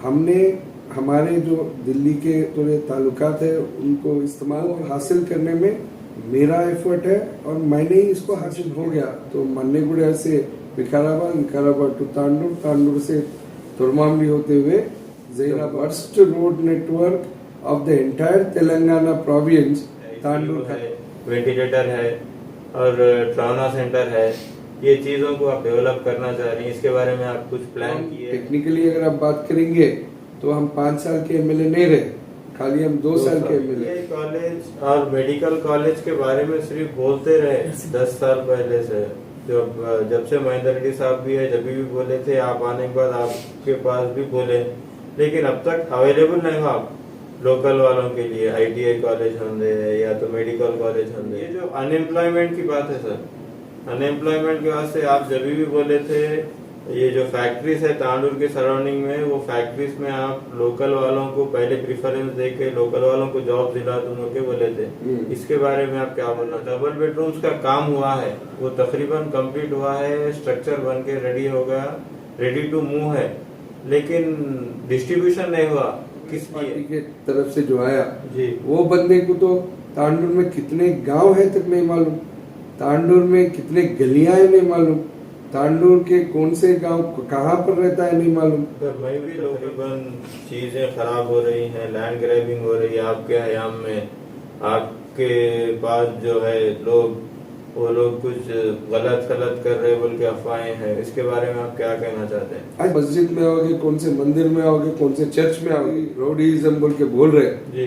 हमने हमारे जो दिल्ली के थोड़े ताल्लुकात है उनको इस्तेमाल हासिल करने में मेरा एफर्ट है और मैंने ही इसको हासिल हो गया। तो मन्नेगुड़ा से विकाराबाद टू तांडूर, तांडूर से तुर्मामली होते हुए ज़ेरा worst road network of the entire Telangana province Tandur है, वेंटिलेटर है और ट्रॉमा सेंटर है। ये चीजों को आप डेवलप करना चाह रही हैं, इसके बारे में आप कुछ प्लान किए? टेक्निकली अगर आप बात करेंगे तो हम 5 साल के एमएलए नहीं रहे, खाली हम 2 साल के एमएलए। कॉलेज और मेडिकल कॉलेज के बारे में सिर्फ बोलते रहे 10 साल पहले से। जब से महेंद्र रेड्डी साहब भी है, जब भी बोले थे, आप आने के बाद आपके पास भी बोले, लेकिन अब तक अवेलेबल नहीं हुआ लोकल वालों के लिए। ITI कॉलेज होंगे या तो मेडिकल कॉलेज होंगे। ये जो अनएम्प्लॉयमेंट की बात है सर, अनएम्प्लॉयमेंट के वास्ते आप जब भी बोले थे ये जो फैक्ट्रीज है तांडूर के सराउंडिंग में, वो फैक्ट्रीज में आप लोकल वालों को पहले प्रेफरेंस देके लोकल वालों को जॉब दिला दूंगा के बोले थे। इसके बारे में आप क्या बोलना? डबल बेडरूम्स का काम हुआ है, वो तकरीबन कंप्लीट हुआ है, स्ट्रक्चर बन के रेडी हो गया, रेडी टू मूव है, लेकिन डिस्ट्रीब्यूशन नहीं हुआ। किस पार्टी के तरफ से जो आया जी, वो बंदे को तो तांडूर में कितने गांव है तक नहीं मालूम, तांडूर में कितने गलियां है नहीं मालूम, तांडूर के कौन से गांव कहाँ पर रहता है नहीं मालूम। मैं भी तकरीबन चीजें खराब हो रही हैं, लैंड ग्रैबिंग हो रही है आपके हयाम में। आपके पास जो है वो लोग कुछ गलत कर रहे बोल के अफवाहें हैं, इसके बारे में आप क्या कहना चाहते हैं? आज मस्जिद में आओगे, कौन से मंदिर में आओगे, कौन से चर्च में आओगे, रोडीज्म बोल के बोल रहे हैं जी।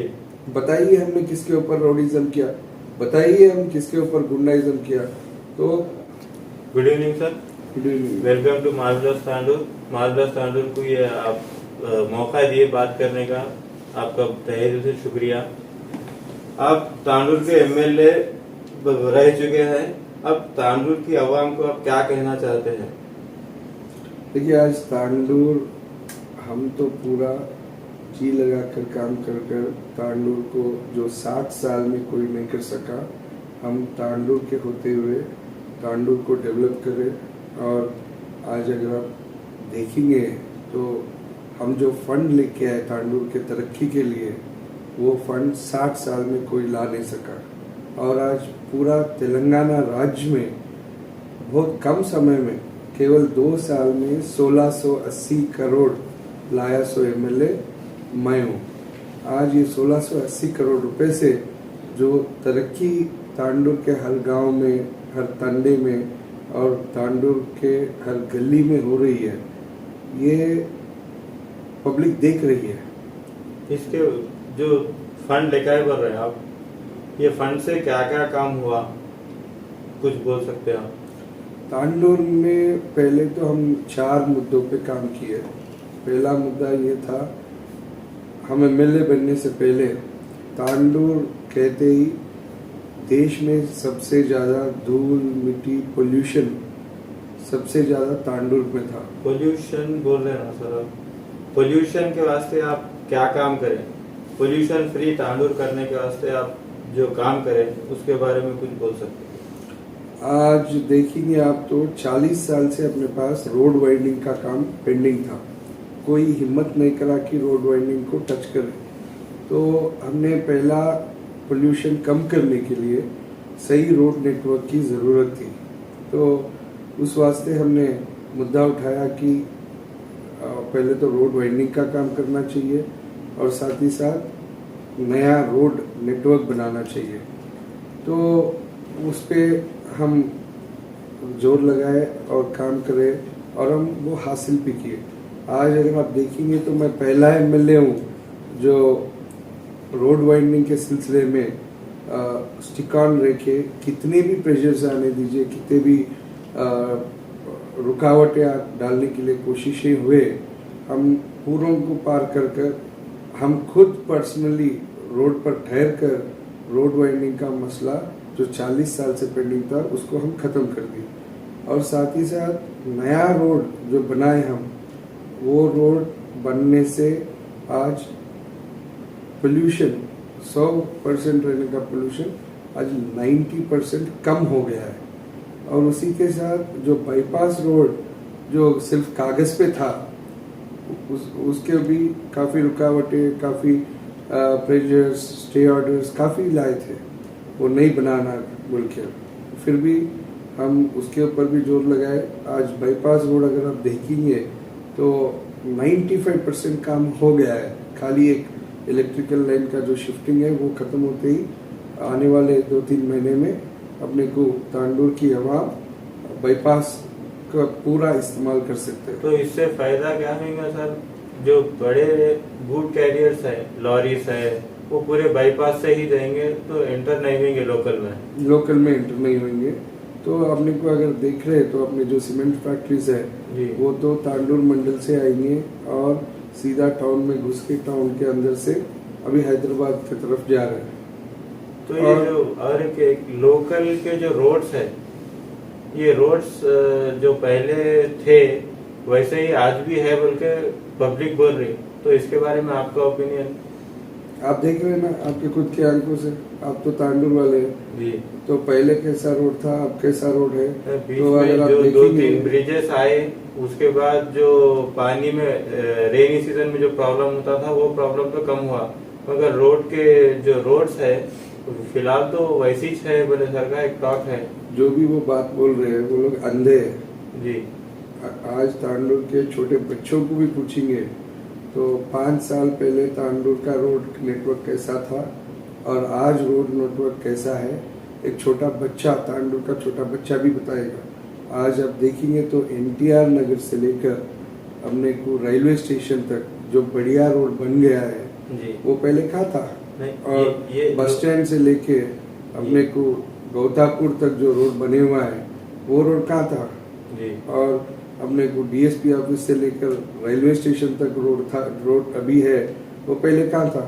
बताइए हमने किसके ऊपर रोडीज्म किया, बताइए हम किसके ऊपर गुंडाइज्म किया। तो good evening sir, welcome to marvellous Tandoor. Marvellous Tandoor को ये आप मौका दिए बात करने का, आपका तहे दिल से शुक्रिया। आप तांडूर के एमएलए रह चुके हैं, अब तांडूर की आवाम को आप क्या कहना चाहते हैं? देखिए, आज तांडूर हम तो पूरा जी लगा कर काम कर तांडूर को जो 60 साल में कोई नहीं कर सका, हम तांडूर के होते हुए तांडूर को डेवलप करें। और आज अगर आप देखेंगे तो हम जो फंड लेके आए तांडूर के तरक्की के लिए, वो फंड 60 साल में कोई ला नहीं सका। और आज पूरा तेलंगाना राज्य में बहुत कम समय में, केवल 2 साल में 1680 करोड़ लाया। सो एमएलए मैं हूँ। आज ये 1680 करोड़ रुपए से जो तरक्की तांडूर के हर गांव में, हर तंडे में और तांडूर के हर गली में हो रही है, ये पब्लिक देख रही है। इसके जो फंड लेकर बढ़ रहे हैं आप, ये फंड से क्या क्या काम हुआ, कुछ बोल सकते हैं आप? तांडूर में पहले तो हम 4 मुद्दों पे काम किए। पहला मुद्दा ये था, हम एमएलए बनने से पहले तांडूर कहते ही देश में सबसे ज़्यादा धूल मिट्टी पोल्यूशन सबसे ज़्यादा तांडूर में था। पोल्यूशन बोल रहे हैं ना सर आप, पोल्यूशन के वास्ते आप क्या काम करें? पोल्यूशन फ्री तांडूर करने के वास्ते आप जो काम करें उसके बारे में कुछ बोल सकते हैं? आज देखेंगे आप तो 40 साल से अपने पास रोड वाइडनिंग का काम पेंडिंग था, कोई हिम्मत नहीं करा कि रोड वाइडनिंग को टच करे। तो हमने पहला पोल्यूशन कम करने के लिए सही रोड नेटवर्क की ज़रूरत थी। तो उस वास्ते हमने मुद्दा उठाया कि पहले तो रोड वाइडनिंग का काम करना चाहिए और साथ ही साथ नया रोड नेटवर्क बनाना चाहिए। तो उस पर हम जोर लगाए और काम करें और हम वो हासिल भी किए। आज अगर आप देखेंगे तो मैं पहला एमएलए हूँ जो रोड वाइडनिंग के सिलसिले में स्टिक ऑन रखे, कितने भी प्रेशर्स आने दीजिए, कितने भी रुकावटें डालने के लिए कोशिशें हुए, हम पूरों को पार कर हम खुद पर्सनली रोड पर ठहर कर रोड वाइडनिंग का मसला जो 40 साल से पेंडिंग था उसको हम ख़त्म कर दिए। और साथ ही साथ नया रोड जो बनाए हम, वो रोड बनने से आज पोल्यूशन 100% रहने का पोल्यूशन आज 90% कम हो गया है। और उसी के साथ जो बाईपास रोड जो सिर्फ कागज़ पे था, उसके भी काफ़ी रुकावटें, काफ़ी प्रेशर्स, स्टे ऑर्डर्स काफ़ी लाए थे, वो नहीं बनाना बोल के। फिर भी हम उसके ऊपर भी जोर लगाए। आज बाईपास रोड अगर आप देखेंगे तो 95% काम हो गया है। खाली एक इलेक्ट्रिकल लाइन का जो शिफ्टिंग है वो ख़त्म होते ही आने वाले 2-3 महीने में अपने को तांडूर की हवा बाईपास का पूरा इस्तेमाल कर सकते हैं। तो इससे फायदा क्या होगा सर? जो बड़े गुड कैरियर्स है, लॉरीज है, वो पूरे बाईपास से ही जाएंगे, तो एंटर नहीं होंगे लोकल में एंटर नहीं होंगे। तो अपने को अगर देख रहे तो अपने जो सीमेंट फैक्ट्रीज है वो तो तांडूर मंडल से आएंगे और सीधा टाउन में घुस के टाउन के अंदर से अभी हैदराबाद की तरफ जा रहे हैं। तो ये जो और लोकल के जो रोड्स है, ये रोड्स जो पहले थे वैसे ही आज भी है बोल के पब्लिक बोल रही, तो इसके बारे में आपका ओपिनियन? आप देख रहे हैं ना, आपके खुद के आंखों से, आप तो तांडूर वाले हैं जी। तो पहले कैसा रोड था, अब कैसा रोड है? बीच तो में अगर आप जो देखेंगे 2-3 ब्रिजेस आए, उसके बाद जो पानी में रेनी सीजन में जो प्रॉब्लम होता था वो प्रॉब्लम तो कम हुआ, मगर रोड के जो रोड्स है फिलहाल तो वैसी ही है बोले सर का एक टॉक है। जो भी वो बात बोल रहे हैं वो लोग अंधे हैं जी। आज तांडूर के छोटे बच्चों को भी पूछेंगे तो 5 साल पहले तांडूर का रोड नेटवर्क कैसा था और आज रोड नेटवर्क कैसा है, एक छोटा बच्चा, तांडूर का छोटा बच्चा भी बताएगा। आज आप देखेंगे तो एनटीआर नगर से लेकर अपने को रेलवे स्टेशन तक जो बढ़िया रोड बन गया है जी। वो पहले कहाँ था? और ये बस स्टैंड से लेके अपने को गौतापुर तक जो रोड बने हुआ है वो रोड कहाँ था? जी। और अपने को डीएसपी ऑफिस से लेकर रेलवे स्टेशन तक रोड अभी है वो पहले कहाँ था?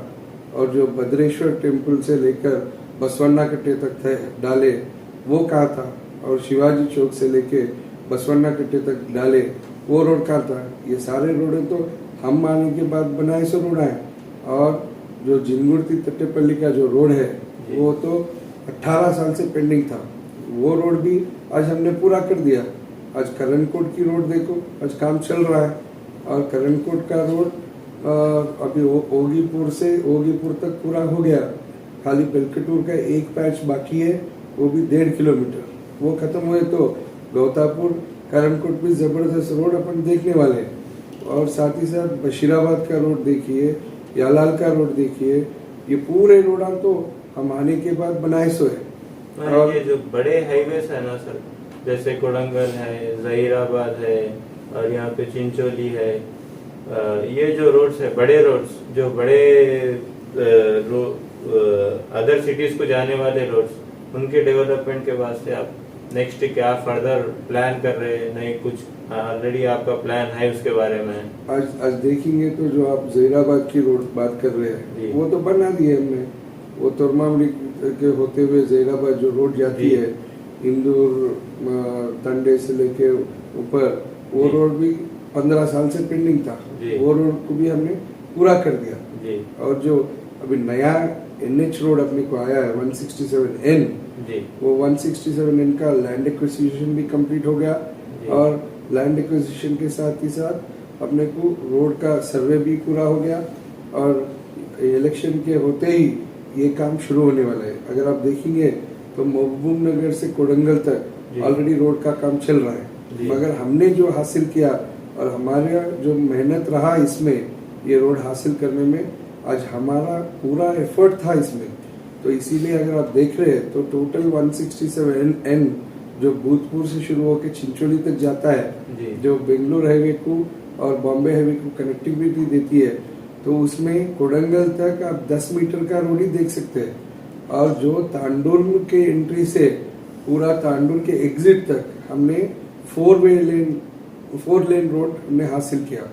और जो भद्रेश्वर टेम्पल से लेकर बसवन्ना कट्टे तक थे डाले वो कहाँ था? और शिवाजी चौक से लेके बसवन्ना कट्टे तक डाले वो रोड कहाँ था? ये सारे रोड तो हम आने के बाद बनाए सो रोड है। और जो जिनगुर्ती तट्टेपल्ली का जो रोड है वो तो 18 साल से पेंडिंग था, वो रोड भी आज हमने पूरा कर दिया। आज करणकोट की रोड देखो, आज काम चल रहा है और करणकोट का रोड अभी ओगीपुर तक पूरा हो गया। खाली बेलकटूर का एक पैच बाकी है, वो भी 1.5 किलोमीटर, वो खत्म हुए तो गौतापुर करणकोट भी जबरदस्त रोड अपन देखने वाले हैं। और साथ ही साथ बशीराबाद का रोड देखिए, यालाल का रोड देखिए, ये पूरे रोड तो हम आने के बाद बनाए सो है। और ये जो बड़े हाईवेज है ना सर, जैसे कोडंगल है, जहीराबाद है और यहाँ पे चिंचोली है, ये जो रोड्स है, बड़े रोड्स जो बड़े अदर सिटीज को जाने वाले रोड्स, उनके डेवलपमेंट के वास्ते आप नेक्स्ट क्या फर्दर प्लान कर रहे हैं? नहीं कुछ ऑलरेडी आपका प्लान है उसके बारे में? आज देखेंगे तो जो आप जहीराबाद की रोड बात कर रहे हैं वो तो बना दिए हमने। वो तुरमावड़ी के होते हुए जहीराबाद जो रोड जाती है इंदौर तंडे से लेके ऊपर, वो रोड भी 15 साल से पेंडिंग था, वो रोड को भी हमने पूरा कर दिया। और जो अभी नया NH रोड अपने को आया है 167N, वो 167N का लैंड एक्विजिशन भी कंप्लीट हो गया और लैंड एक्विजिशन के साथ ही साथ अपने को रोड का सर्वे भी पूरा हो गया और इलेक्शन के होते ही ये काम शुरू होने वाला है। अगर आप देखेंगे तो महबूब नगर से कोडंगल तक ऑलरेडी रोड का काम चल रहा है, मगर हमने जो हासिल किया और हमारा जो मेहनत रहा इसमें ये रोड हासिल करने में, आज हमारा पूरा एफर्ट था इसमें। तो इसीलिए अगर आप देख रहे हैं तो टोटल 167N जो भूतपुर से शुरू होकर चिंचोली तक जाता है, जो बेंगलोर हाईवे को और बॉम्बे हाईवे को कनेक्टिविटी देती है, तो उसमें कोडंगल तक आप 10 मीटर का रोड ही देख सकते हैं। और जो तांडूर के एंट्री से पूरा तांडूर के एग्जिट तक हमने 4 लेन रोड हमने हासिल किया।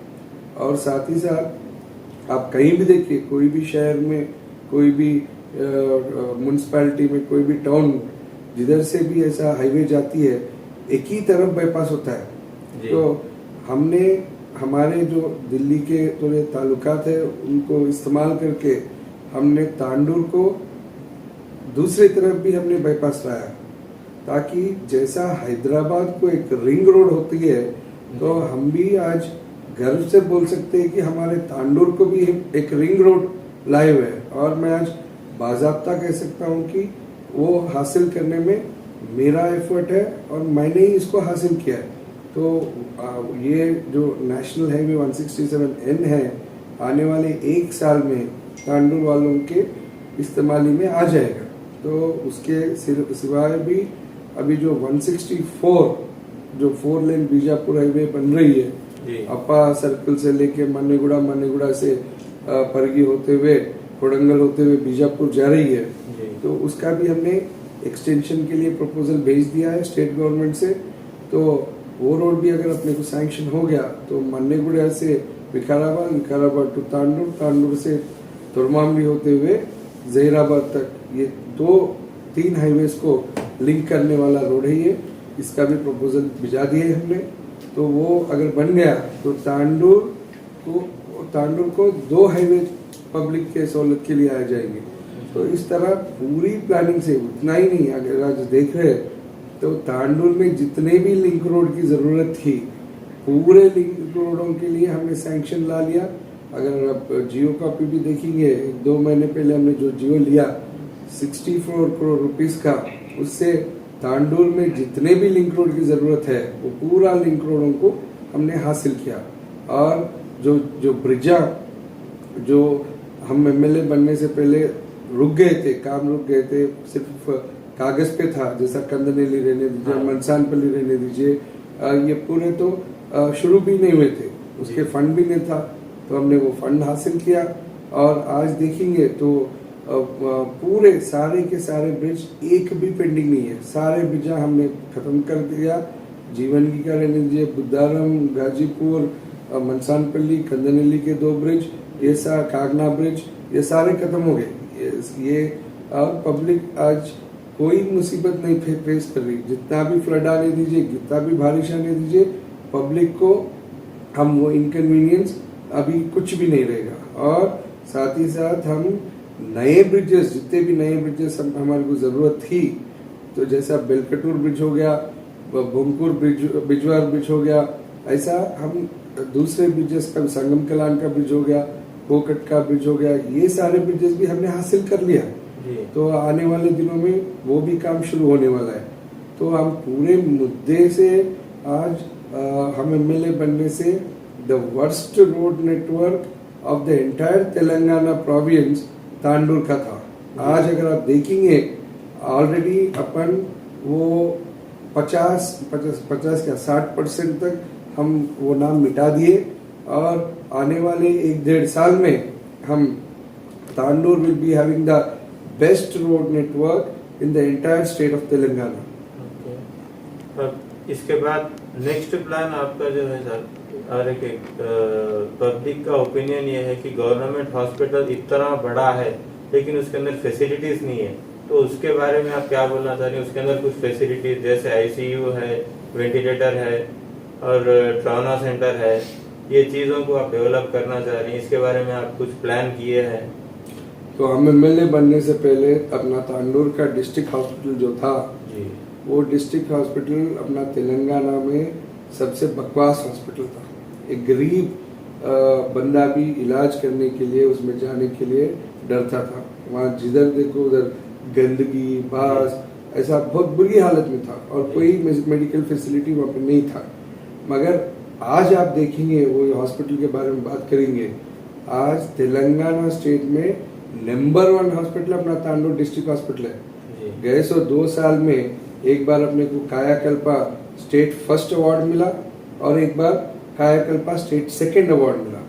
और साथ ही साथ आप कहीं भी देखिए, कोई भी शहर में, कोई भी म्युनिसिपैलिटी में, कोई भी टाउन, जिधर से भी ऐसा हाईवे जाती है एक ही तरफ बाईपास होता है। तो हमने हमारे जो दिल्ली के थोड़े ताल्लुकात है उनको इस्तेमाल करके हमने तांडूर को दूसरी तरफ भी हमने बाईपास लाया, ताकि जैसा हैदराबाद को एक रिंग रोड होती है तो हम भी आज गर्व से बोल सकते हैं कि हमारे तांडूर को भी एक रिंग रोड लाइव है। और मैं आज बाज़ाब्ता कह सकता हूँ कि वो हासिल करने में मेरा एफर्ट है और मैंने ही इसको हासिल किया है। तो ये जो नेशनल हाईवे 167N है, आने वाले 1 साल में तांडूर वालों के इस्तेमाली में आ जाएगा। तो उसके सिवाय भी अभी जो 164 जो 4 लेन बीजापुर हाईवे बन रही है, अप्पा सर्कल से लेके मन्नेगुड़ा से परगी होते हुए कोडंगल होते हुए बीजापुर जा रही है, तो उसका भी हमने एक्सटेंशन के लिए प्रपोजल भेज दिया है स्टेट गवर्नमेंट से। तो वो रोड भी अगर अपने को सैंक्शन हो गया तो मन्नेगुड़ा से विकाराबाद टू तांडूर से तुरमामली होते हुए जहीराबाद तक, ये 2-3 हाईवेज को लिंक करने वाला रोड है ये। इसका भी प्रपोजल भिजा दिए हमने। तो वो अगर बन गया तो तांडूर को 2 हाईवे पब्लिक के सहूलत के लिए आ जाएंगे। तो इस तरह पूरी प्लानिंग से, उतना ही नहीं, अगर आज देख रहे हैं तो तांडूर में जितने भी लिंक रोड की जरूरत थी, पूरे लिंक रोडों के लिए हमने सैंक्शन ला लिया। अगर आप जियो कॉपी भी देखेंगे, 2 महीने पहले हमने जो जियो लिया 64 करोड़ रुपीस का, उससे तांडूर में जितने भी लिंक रोड की जरूरत है वो पूरा लिंक रोडों को हमने हासिल किया। और जो ब्रिजा जो हम एमएलए बनने से पहले रुक गए थे, काम रुक गए थे, सिर्फ कागज पे था, जैसा कंदनेली रहने दीजिए, मनसानपल्ली रहने दीजिए, ये पूरे तो शुरू भी नहीं हुए थे, उसके फंड भी नहीं था। तो हमने वो फंड हासिल किया और आज देखेंगे तो पूरे सारे के सारे ब्रिज एक भी पेंडिंग नहीं है। सारे ब्रिजा हमने खत्म कर दिया। जीवनगी का रहने दीजिए, बुद्धारम, गाजीपुर, मनसानपल्ली, कंदनेली के 2 ब्रिज, ये कागना ब्रिज, ये सारे खत्म हो गए। ये और पब्लिक आज कोई मुसीबत नहीं फेस कर रही। जितना भी फ्लड आने दीजिए, जितना भी बारिश आने दीजिए, पब्लिक को हम वो इनकन्वीनियंस अभी कुछ भी नहीं रहेगा। और साथ ही साथ हम नए ब्रिजेस, जितने भी नए ब्रिजेस हमारे को जरूरत थी, तो जैसा बेलकटूर ब्रिज हो गया, भूमपुर बिजवार ब्रिज हो गया, ऐसा हम दूसरे ब्रिजेस का, संगम कलान का ब्रिज हो गया, कोकट का ब्रिज हो गया, ये सारे ब्रिजेस भी हमने हासिल कर लिया। तो आने वाले दिनों में वो भी काम शुरू होने वाला है। तो हम पूरे मुद्दे से आज हम एमएलए बनने से the worst road network of the entire Telangana province Tandur का था। आज अगर आप देखेंगे ऑलरेडी अपन वो 50-60% तक हम वो नाम मिटा दिए और आने वाले 1-1.5 साल में हम Tandur will be having the best road network in the entire state of Telangana. इसके बाद नेक्स्ट प्लान आपका जो है सर, और एक पब्लिक का ओपिनियन ये है कि गवर्नमेंट हॉस्पिटल इतना बड़ा है लेकिन उसके अंदर फैसिलिटीज नहीं है, तो उसके बारे में आप क्या बोलना चाह रहे हैं? उसके अंदर कुछ फैसिलिटीज जैसे आईसीयू है, वेंटिलेटर है और ट्रॉमा सेंटर है, ये चीजों को आप डेवलप करना चाह रहे हैं, इसके बारे में आप कुछ प्लान किए हैं? तो हम एमएलए बनने से पहले अपना तांडूर का डिस्ट्रिक्ट हॉस्पिटल जो था जी, वो डिस्ट्रिक्ट हॉस्पिटल अपना तेलंगाना में सबसे बकवास हॉस्पिटल था। एक गरीब बंदा भी इलाज करने के लिए उसमें जाने के लिए डरता था। वहाँ जिधर देखो उधर गंदगी, बास, ऐसा बहुत बुरी हालत में था और कोई मेडिकल फैसिलिटी वहाँ पे नहीं था। मगर आज आप देखेंगे, वो हॉस्पिटल के बारे में बात करेंगे, आज तेलंगाना स्टेट में नंबर 1 हॉस्पिटल अपना तांडूर डिस्ट्रिक्ट हॉस्पिटल है। गए 2 साल में एक बार अपने को कायाकल्पा स्टेट फर्स्ट अवार्ड मिला और एक बार कायाकल्पा स्टेट सेकंड अवार्ड मिला।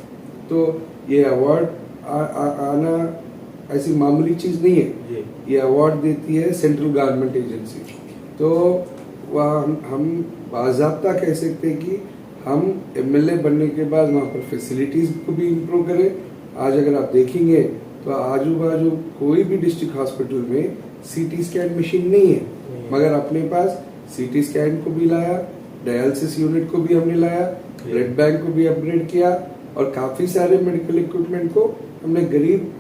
तो ये अवार्ड आना ऐसी मामूली चीज नहीं है, ये अवार्ड देती है सेंट्रल गवर्नमेंट एजेंसी। तो वहाँ हम बाज़ाब्ता कह सकते हैं कि हम एमएलए बनने के बाद वहाँ पर फैसिलिटीज को भी इम्प्रूव करें। आज अगर आप देखेंगे तो आजू बाजू कोई भी डिस्ट्रिक्ट हॉस्पिटल में सीटी स्कैन मशीन नहीं है, मगर अपने पास सीटी स्कैन को भी लाया, डायलिसिस यूनिट को भी हमने लाया, ब्लड बैंक को भी अपग्रेड किया और काफी सारे मेडिकल इक्विपमेंट को हमने गरीब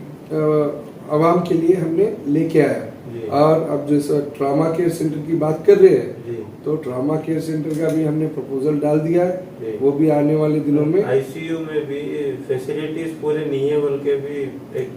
आवाम के लिए हमने लेके आया। और अब जैसा ट्रॉमा केयर सेंटर की बात कर रहे हैं, तो ट्रॉमा केयर सेंटर का भी हमने प्रपोजल डाल दिया जी। है, वो भी आने वाले दिनों में। आईसीयू में भी फैसिलिटीज पूरे नहीं है बल्कि भी एक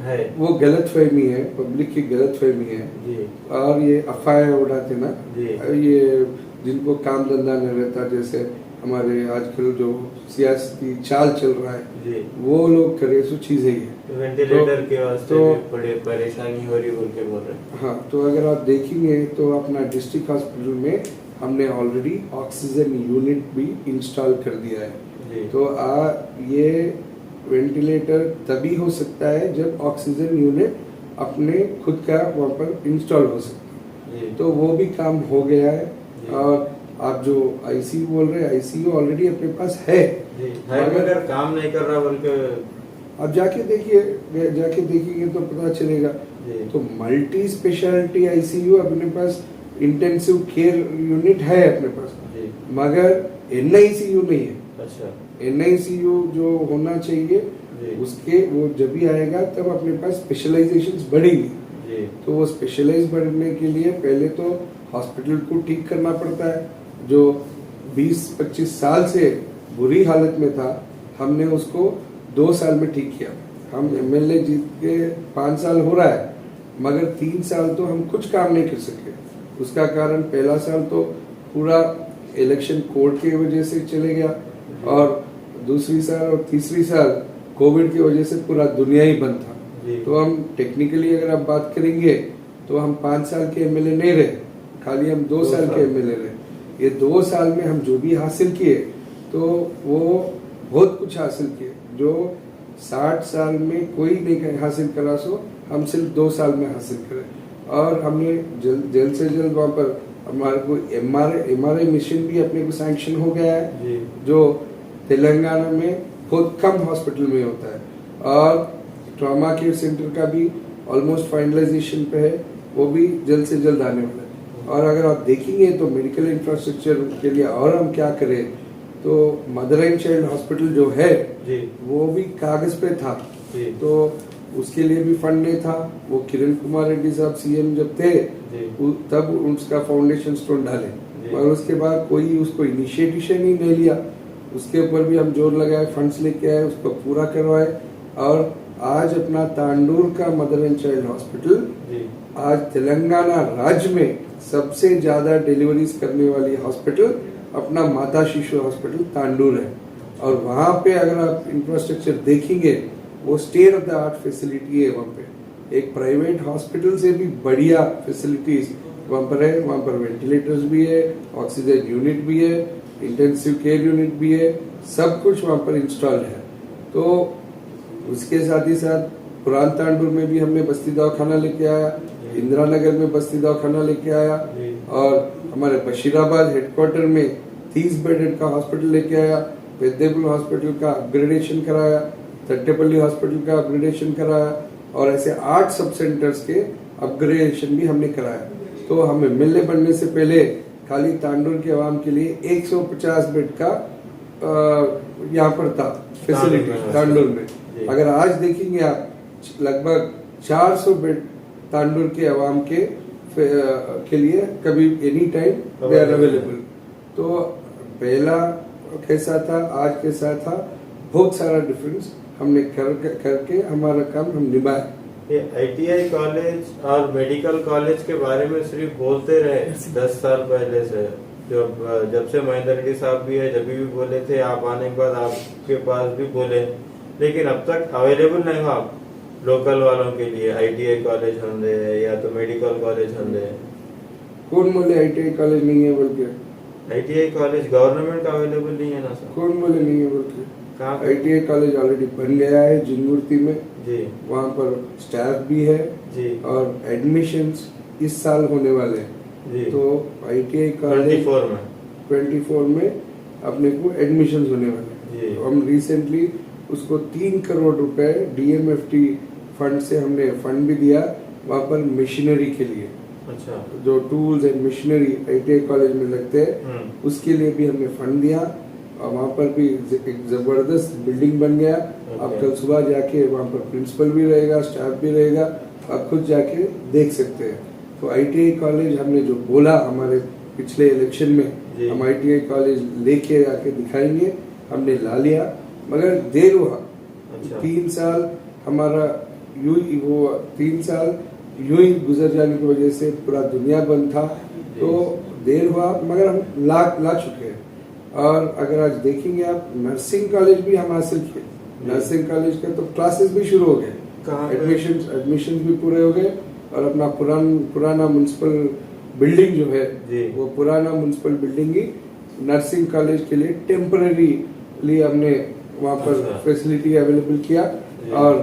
है, वो गलतफहमी है, पब्लिक की गलतफहमी है। जी और ये अफवाहें उड़ाते ना, जी ये जिनको काम धंधा नहीं रहता, जैसे हमारे आजकल जो सियासती चाल चल रहा है, जी, वो लोग करे सो चीजें ही है। वेंटिलेटर के वास्ते तो- भी बड़े परेशानी हो रही बोल के बोल रहे हैं। हाँ, तो अगर आप देखेंगे तो अपना डिस्ट्रिक्ट हॉस्पिटल में हमने ऑलरेडी ऑक्सीजन यूनिट भी इंस्टॉल कर दिया है। जी तो ये वेंटिलेटर तभी हो सकता है जब ऑक्सीजन यूनिट अपने खुद का वहाँ पर इंस्टॉल हो सकता है। जी तो वो भी काम हो गया है। जी। और आप जो आईसीयू बोल रहे हैं, आईसीयू ऑलरेडी अपने पास है। जी है, मगर काम नहीं कर रहा बल्कि आप जाके देखिए, जाके देखेंगे तो पता चलेगा। जी तो मल्टी स्पेशलिटी आईसीयू अपने पास, इंटेंसिव केयर यूनिट है अपने पास, जी, मगर एनआईसीयू नहीं है। अच्छा एनआईसीयू जो होना चाहिए जी उसके, वो जब भी आएगा तब अपने पास स्पेशलाइजेशंस बढ़ेंगी। जी तो वो स्पेशलाइज बढ़ने के लिए पहले तो हॉस्पिटल को ठीक करना पड़ता है। जो 20-25 साल से बुरी हालत में था, हमने उसको 2 साल में ठीक किया। हम एमएलए जीत के 5 साल हो रहा है, मगर 3 साल तो हम कुछ काम नहीं कर सके। उसका कारण पहला साल तो पूरा इलेक्शन कोड की वजह से चले गया, और दूसरी साल और तीसरी साल कोविड की वजह से पूरा दुनिया ही बंद था। जी तो हम टेक्निकली अगर आप बात करेंगे तो हम 5 साल के एमएलए नहीं रहे, खाली हम 2 साल के एमएलए रहे। ये 2 साल में हम जो भी हासिल किए, तो वो बहुत कुछ हासिल किए जो 60 साल में कोई नहीं हासिल करा, सो हम सिर्फ 2 साल में हासिल करे। और हमने जल्द से जल्द वहाँ पर हमारे को एमआरआई मशीन भी अपने को सैंक्शन हो गया है, जी जो तेलंगाना में बहुत कम हॉस्पिटल में होता है। और ट्रॉमा केयर सेंटर का भी ऑलमोस्ट फाइनलाइजेशन पे है, वो भी जल्द से जल्द आने वाला है। और अगर आप देखेंगे तो मेडिकल इंफ्रास्ट्रक्चर के लिए और हम क्या करें, तो मदर एंड चाइल्ड हॉस्पिटल जो है जी वो भी कागज पे था, जी तो उसके लिए भी फंड नहीं था। वो किरण कुमार रेड्डी साहब सीएम जब थे, जी तब उसका फाउंडेशन स्टोन डाले, जी। और उसके बाद कोई उसको इनिशिएटिव ही नहीं लिया। उसके ऊपर भी हम जोर लगाए, फंड्स लेके आए, उसको पूरा करवाए। और आज अपना तांडूर का मदर एंड चाइल्ड हॉस्पिटल जी आज तेलंगाना राज्य में सबसे ज्यादा डिलीवरीज करने वाली हॉस्पिटल अपना माता शिशु हॉस्पिटल तांडूर है। और वहाँ पे अगर आप इंफ्रास्ट्रक्चर देखेंगे, वो state of the art facility है। वहाँ पे एक प्राइवेट हॉस्पिटल से भी बढ़िया फैसिलिटीज वहाँ पर है। वहाँ पर वेंटिलेटर्स भी है, ऑक्सीजन यूनिट भी है, इंटेंसिव केयर यूनिट भी है, सब कुछ वहाँ पर इंस्टॉल है। तो उसके साथ ही साथ पुरान तांडूर में भी हमने बस्ती दवाखाना लेके आया, इंदिरा नगर में बस्ती दवाखाना लेके आया, और हमारे बशीराबाद हेडक्वार्टर में 30 बेडेड का हॉस्पिटल लेके आया, वेदेपुल हॉस्पिटल का अपग्रेडेशन कराया, तट्टेपल्ली हॉस्पिटल का अपग्रेडेशन कराया, और ऐसे 8 सब सेंटर्स के अपग्रेडेशन भी हमने कराया। तो हम एमएलए बनने से पहले खाली तांडूर के आवाम के लिए 150 बेड का यहाँ पर था फैसिलिटी तांडूर में। अगर आज देखेंगे आप, लगभग 400 बेड तांडूर के आवाम के लिए कभी any time they are available. तो पहला कैसा था, आज कैसा था, बहुत सारा डिफरेंस हमने करके हमारा काम हम निभाए। ये आईटीआई कॉलेज और मेडिकल कॉलेज के बारे में सिर्फ बोलते रहे 10 साल पहले से, जब से महेंद्र रेड्डी साहब भी है, जब भी बोले थे, आप आने के बाद आपके पास भी बोले, लेकिन अब तक अवेलेबल नहीं हुआ लोकल वालों के लिए। आईटीआई कॉलेज होंगे या तो मेडिकल कॉलेज होंगे। कौन बोले आईटीआई कॉलेज नहीं है? बोल के आईटीआई कॉलेज गवर्नमेंट का अवेलेबल नहीं है ना सर? कौन बोले नहीं है? बोल के कहाँ? आईटीआई कॉलेज ऑलरेडी बन गया है जिनमूर्ति में जी, वहाँ पर स्टाफ भी है जी, और एडमिशंस इस साल होने वाले हैं। जी। तो आईटीआई कॉलेज 24 में अपने को एडमिशन होने वाले जी। हैं। तो हम रिसेंटली उसको 3 करोड़ रुपए डीएमएफटी फंड से हमने फंड भी दिया वहाँ पर मशीनरी के लिए। अच्छा, जो tools and machinery ITI college में लगते हैं उसके लिए भी हमने फंड दिया, और वहाँ पर भी एक जबरदस्त बिल्डिंग बन गया। आप कल सुबह जाके वहाँ पर प्रिंसिपल भी रहेगा, स्टाफ भी रहेगा, आप खुद जाके देख सकते हैं। तो आईटीआई कॉलेज हमने जो बोला हमारे पिछले इलेक्शन में जी। हम ITI कॉलेज लेके आके दिखाएंगे, हमने ला लिया मगर देर हुआ। अच्छा। 3 साल हमारा वो 3 साल यूं ही गुजर जाने की वजह से पूरा दुनिया बंद था, तो देर हुआ मगर हम ला चुके हैं। और अगर आज देखेंगे आप, नर्सिंग कॉलेज भी हम हासिल किए। नर्सिंग कॉलेज के तो क्लासेस भी शुरू हो गए, कहाँ पे? एडमिशन भी पूरे हो गए, और अपना पुराना म्युनिसिपल बिल्डिंग जो है जी। वो पुराना म्युनिसिपल बिल्डिंग ही नर्सिंग कॉलेज के लिए टेम्पररी हमने वहाँ पर अच्छा। फैसिलिटी अवेलेबल किया। जी। और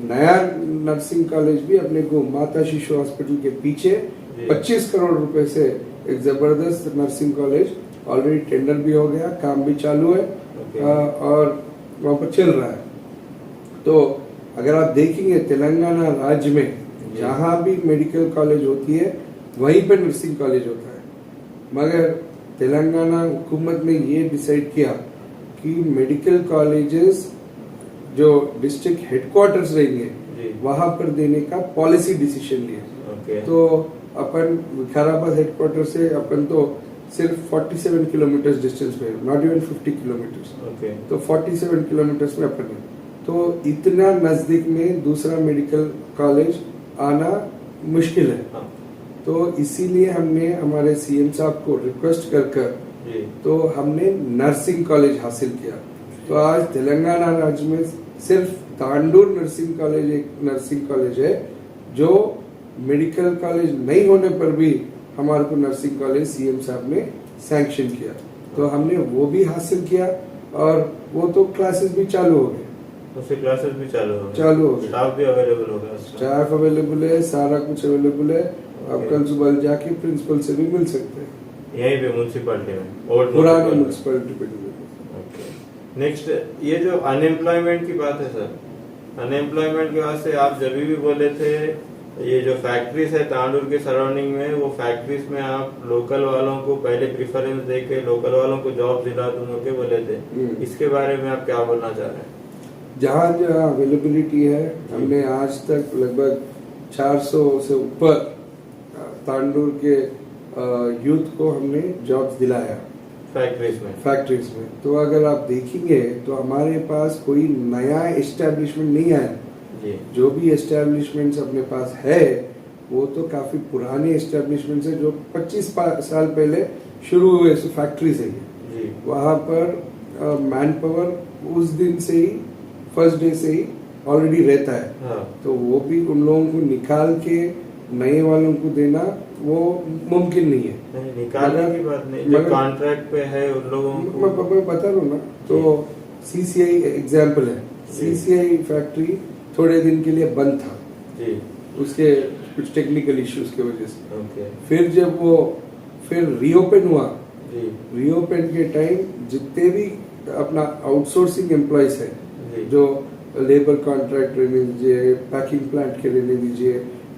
नया नर्सिंग कॉलेज भी अपने को माता शिशु हॉस्पिटल के पीछे जी। 25 करोड़ रुपए से एक जबरदस्त नर्सिंग कॉलेज ऑलरेडी टेंडर भी हो गया, काम भी चालू है ओके। और वहाँ पर चल रहा है। तो अगर आप देखेंगे तेलंगाना राज्य में जी। जहाँ भी मेडिकल कॉलेज होती है वहीं पर नर्सिंग कॉलेज होता है, मगर तेलंगाना हुकूमत ने ये डिसाइड किया कि मेडिकल कॉलेजेस जो डिस्ट्रिक्ट हेडक्वार्टर्स रहेंगे जी। वहां पर देने का पॉलिसी डिसीजन लिया। ओके। तो अपन विकाराबाद हेडक्वार्टर से अपन तो सिर्फ 47 किलोमीटर डिस्टेंस पे, नॉट इवन 50 किलोमीटर्स, ओके। तो 47 किलोमीटर्स में अपन है। तो इतना नजदीक में दूसरा मेडिकल कॉलेज आना मुश्किल है। हाँ। तो इसीलिए हमने हमारे CM साहब को रिक्वेस्ट कर जी। तो हमने नर्सिंग कॉलेज हासिल किया। तो आज तेलंगाना राज्य में सिर्फ तांडूर नर्सिंग कॉलेज एक नर्सिंग कॉलेज है जो मेडिकल कॉलेज नहीं होने पर भी हमारे को नर्सिंग कॉलेज CM साहब ने सैंक्शन किया, तो हमने वो भी हासिल किया। और वो तो क्लासेस भी चालू हो गए, उससे क्लासेस भी चालू हो गए, गए, स्टाफ भी अवेलेबल हो गया उसका। स्टाफ अवेलेबल है, सारा कुछ अवेलेबल है। आप ओके। कल सुबह जाके प्रिंसिपल से भी मिल सकते हैं, यहीं पे म्यूनसिपालिटी में, ओल्ड पुराने म्युनिसिपल। म्यूनसिपलिटी पे। नेक्स्ट, ये जो अनएम्प्लॉयमेंट की बात है सर, अनएम्प्लॉयमेंट के वास्ते आप जब भी बोले थे ये जो फैक्ट्रीज है तांडूर के सराउंडिंग में, वो फैक्ट्रीज में आप लोकल वालों को पहले प्रेफरेंस देके लोकल वालों को जॉब दिला दूंगा के बोले थे, इसके बारे में आप क्या बोलना चाह रहे हैं? जहाँ जहाँ अवेलेबिलिटी है, हमने आज तक लगभग 400 से ऊपर तांडूर के यूथ को हमने जॉब्स दिलाया फैक्ट्रीज में। तो अगर आप देखेंगे तो हमारे पास कोई नया एस्टेब्लिशमेंट नहीं आया जी। जो भी एस्टेब्लिशमेंट्स अपने पास है वो तो काफी पुराने एस्टेब्लिशमेंट्स है जो 25 साल पहले शुरू हुए फैक्ट्रीज है जी। वहाँ पर मैन पावर उस दिन से ही, फर्स्ट डे से ही ऑलरेडी रहता है। हाँ। तो वो भी उन लोगों को निकाल के नए वालों को देना वो मुमकिन नहीं है। नहीं, निकालने की बात नहीं, जो कॉन्ट्रैक्ट पे है उन लोगों को मैं बता रहा हूँ ना। तो CCI एग्जाम्पल है, CCI फैक्ट्री थोड़े दिन के लिए बंद था जी। उसके कुछ टेक्निकल इश्यूज की वजह से। ओके। फिर जब वो रीओपन हुआ जी। रीओपन के टाइम जितने भी अपना आउटसोर्सिंग एम्प्लॉयज है जी। जो लेबर कॉन्ट्रैक्ट रहने दीजिए, पैकिंग प्लांट के रहने दीजिए,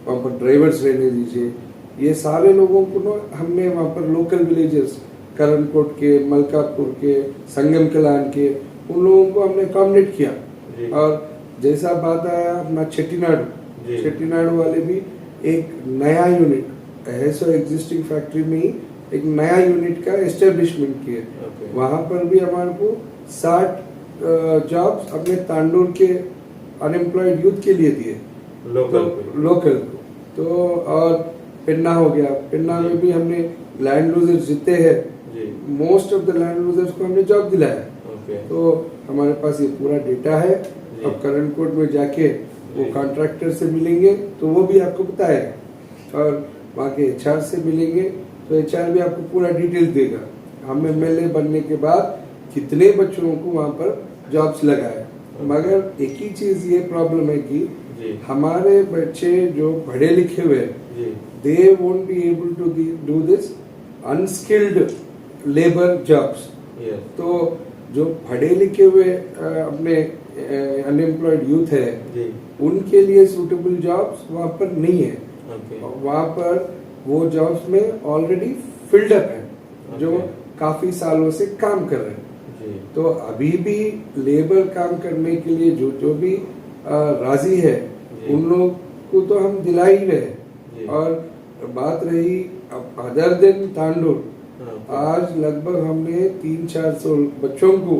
वहाँ पर ड्राइवर्स रहने दीजिए, ये सारे लोगों को ना हमने वहाँ पर लोकल विलेजेस करणकोट के, मलकापुर के, संगम कलान के, उन लोगों को हमने अकोमोडेट किया। जी। और जैसा बात आया अपना चेट्टीनाडु वाले भी एक नया यूनिट ऐसा एग्जिस्टिंग फैक्ट्री में ही एक नया यूनिट का एस्टेब्लिशमेंट किए। ओके। वहां पर भी हमारे को 60 जॉब्स अपने तांडूर के अनएम्प्लॉयड यूथ के लिए दिए, लोकल तो और पेन्ना हो गया, पेन्ना में भी हमने लैंड लूजर्स जितने हैं most of the land losers को हमने जॉब दिलाया। ओके। तो हमारे पास ये पूरा डेटा है। अब करणकोट में जाके वो कॉन्ट्रैक्टर से मिलेंगे तो वो भी आपको बताएगा, और वहाँ के HR से मिलेंगे तो HR भी आपको पूरा डिटेल देगा हम MLA बनने के बाद कितने बच्चों को वहाँ पर जॉब्स लगाए। मगर एक ही चीज ये प्रॉब्लम है कि हमारे बच्चे जो पढ़े लिखे हुए they won't be able to do this unskilled labour jobs. तो जो पढ़े लिखे हुए अपने अनएम्प्लॉयड यूथ है उनके लिए सूटेबल जॉब्स वहाँ पर नहीं है। वहाँ पर वो जॉब्स में ऑलरेडी फिल्ड अप है जो काफी सालों से काम कर रहे हैं। तो अभी भी लेबर काम करने के लिए जो भी राजी है उन लोग को तो हम दिला ही रहे। और बात रही अदर देन तांडूर, ओके। आज लगभग हमने 300-400 बच्चों को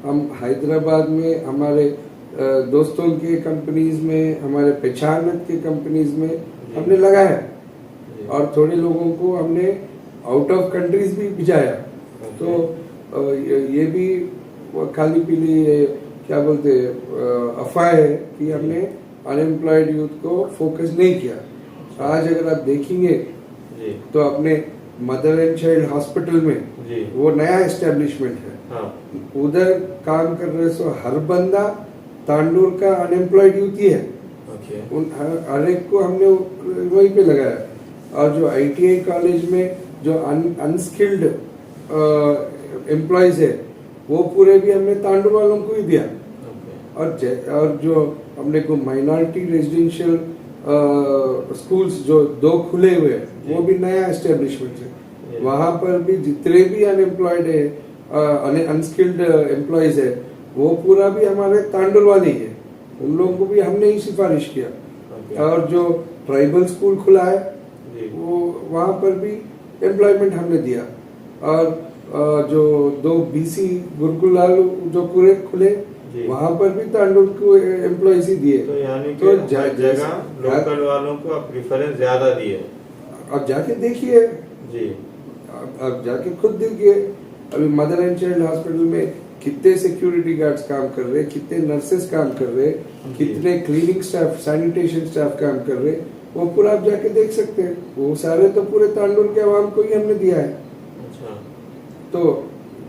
हम हैदराबाद में हमारे दोस्तों के कंपनीज में, हमारे पहचान के कंपनीज में हमने लगाया जी। और थोड़े लोगों को हमने आउट ऑफ कंट्रीज भी भिजाया। ओके। तो ये भी खाली पीली क्या बोलते अफवाह है कि हमने अनएम्प्लॉयड यूथ को फोकस नहीं किया। आज अगर आप देखेंगे जी। तो अपने मदर एंड चाइल्ड हॉस्पिटल में जी। वो नया एस्टेब्लिशमेंट है, हाँ। उधर काम कर रहे सो हर बंदा तांडूर का अनएम्प्लॉयड यूथ ही है। ओके। उन हर एक को हमने वहीं पे लगाया। और जो आईटीआई कॉलेज में जो अनस्किल्ड एम्प्लॉयज है वो पूरे भी हमने तांडूर वालों को ही दिया। ओके। और जो हमने को माइनॉरिटी रेजिडेंशियल स्कूल्स जो 2 खुले हुए हैं वो भी नया एस्टेब्लिशमेंट है। वहां पर भी जितने भी अनएम्प्लॉयड है, अनस्किल्ड एम्प्लॉयज है, वो पूरा भी हमारे तांडूर वाले ही है। उन लोगों को भी हमने ही सिफारिश किया। ओके। और जो ट्राइबल स्कूल खुला है जी। वो वहां पर भी एम्प्लॉयमेंट हमने दिया। और जो 2 बीसी गुरुकुल जो पूरे खुले जी। वहां पर भी तांडूर को एम्प्लॉयज ही दिए। तो यानी कि तो हर जगह लोकल वालों को आप प्रेफरेंस ज्यादा दिए। अब जाके देखिए, जी। अब जाके खुद देखिए, अभी मदर एंड चाइल्ड हॉस्पिटल में कितने सिक्योरिटी गार्ड्स काम कर रहे, कितने नर्सेस काम कर रहे, कितने क्लीनिंग स्टाफ, सैनिटेशन स्टाफ काम कर रहे, वो पूरा आप जाके देख सकते हैं। वो सारे तो पूरे तांडूर के आवाम को ही हमने दिया है। अच्छा। तो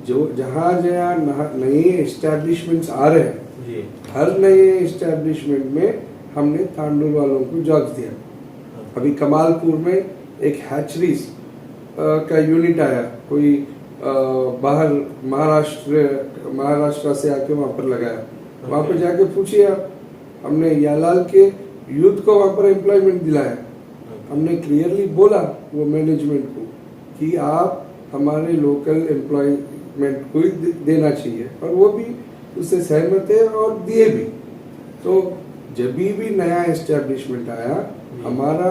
जो जहाँ जहाँ नए एस्टेब्लिशमेंट्स आ रहे हैं, जी। हर नए एस्टेब्लिशमेंट में हमने तांडूर वालों को जॉब्स दिया। अभी कमालपुर में एक हैचरीज का यूनिट आया, कोई बाहर महाराष्ट्र से आके वहां पर लगाया। वहां पर जाके पूछिए आप, हमने यालाल के यूथ को वहां पर एम्प्लॉयमेंट दिलाया। हमने क्लियरली बोला वो मैनेजमेंट को कि आप हमारे लोकल एम्प्लॉयमेंट को ही देना चाहिए, और वो भी उससे सहमत है और दिए भी। तो जब भी नया एस्टेब्लिशमेंट आया, हमारा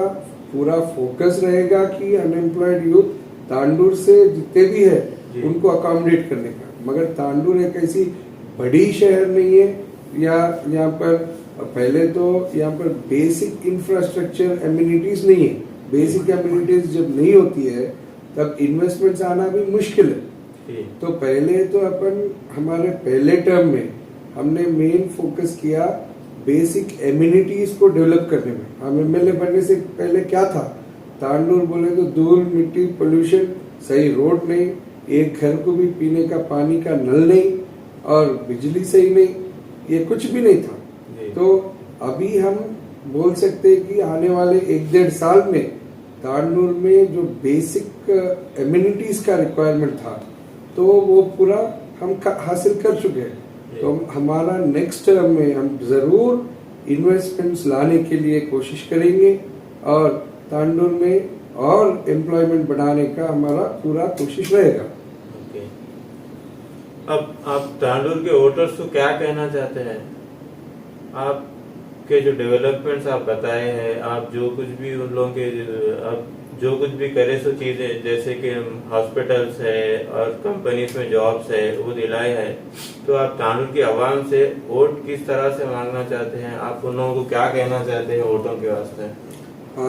पूरा फोकस रहेगा कि अनएम्प्लॉयड यूथ तांडूर से जितने भी है उनको अकोमोडेट करने का। मगर तांडूर एक ऐसी बड़ी शहर नहीं है, या यहाँ पर पहले तो यहाँ पर बेसिक इंफ्रास्ट्रक्चर एमिनिटीज नहीं है। बेसिक एमिनिटीज जब नहीं होती है तब इन्वेस्टमेंट्स आना भी मुश्किल है। तो पहले तो अपन हमारे पहले टर्म में हमने मेन फोकस किया बेसिक एमिनिटीज को डेवलप करने में। हम एमएलए बनने से पहले क्या था, तांडूर बोले तो धूल मिट्टी पोल्यूशन, सही रोड नहीं, एक घर को भी पीने का पानी का नल नहीं, और बिजली सही नहीं, ये कुछ भी नहीं था। तो अभी हम बोल सकते हैं कि आने वाले 1-1.5 साल में तांडूर में जो बेसिक एमिनिटीज का रिक्वायरमेंट था तो वो पूरा हम हासिल कर चुके हैं। तो हमारा नेक्स्ट टर्म में हम जरूर इन्वेस्टमेंट्स लाने के लिए कोशिश करेंगे, और तांडूर में और एम्प्लॉयमेंट बढ़ाने का हमारा पूरा कोशिश रहेगा। अब आप तांडूर के वोटर्स को क्या कहना चाहते हैं? आपके जो डेवलपमेंट्स आप बताए हैं, आप जो कुछ भी उन लोगों के आप जो कुछ भी करे सो चीजें, जैसे कि हॉस्पिटल्स है और कंपनीज में जॉब्स है वो दिलाए है, तो आप तांडूर की आवाम से वोट किस तरह से मांगना चाहते हैं? आप उन लोगों को क्या कहना चाहते हैं वोटों के वास्ते?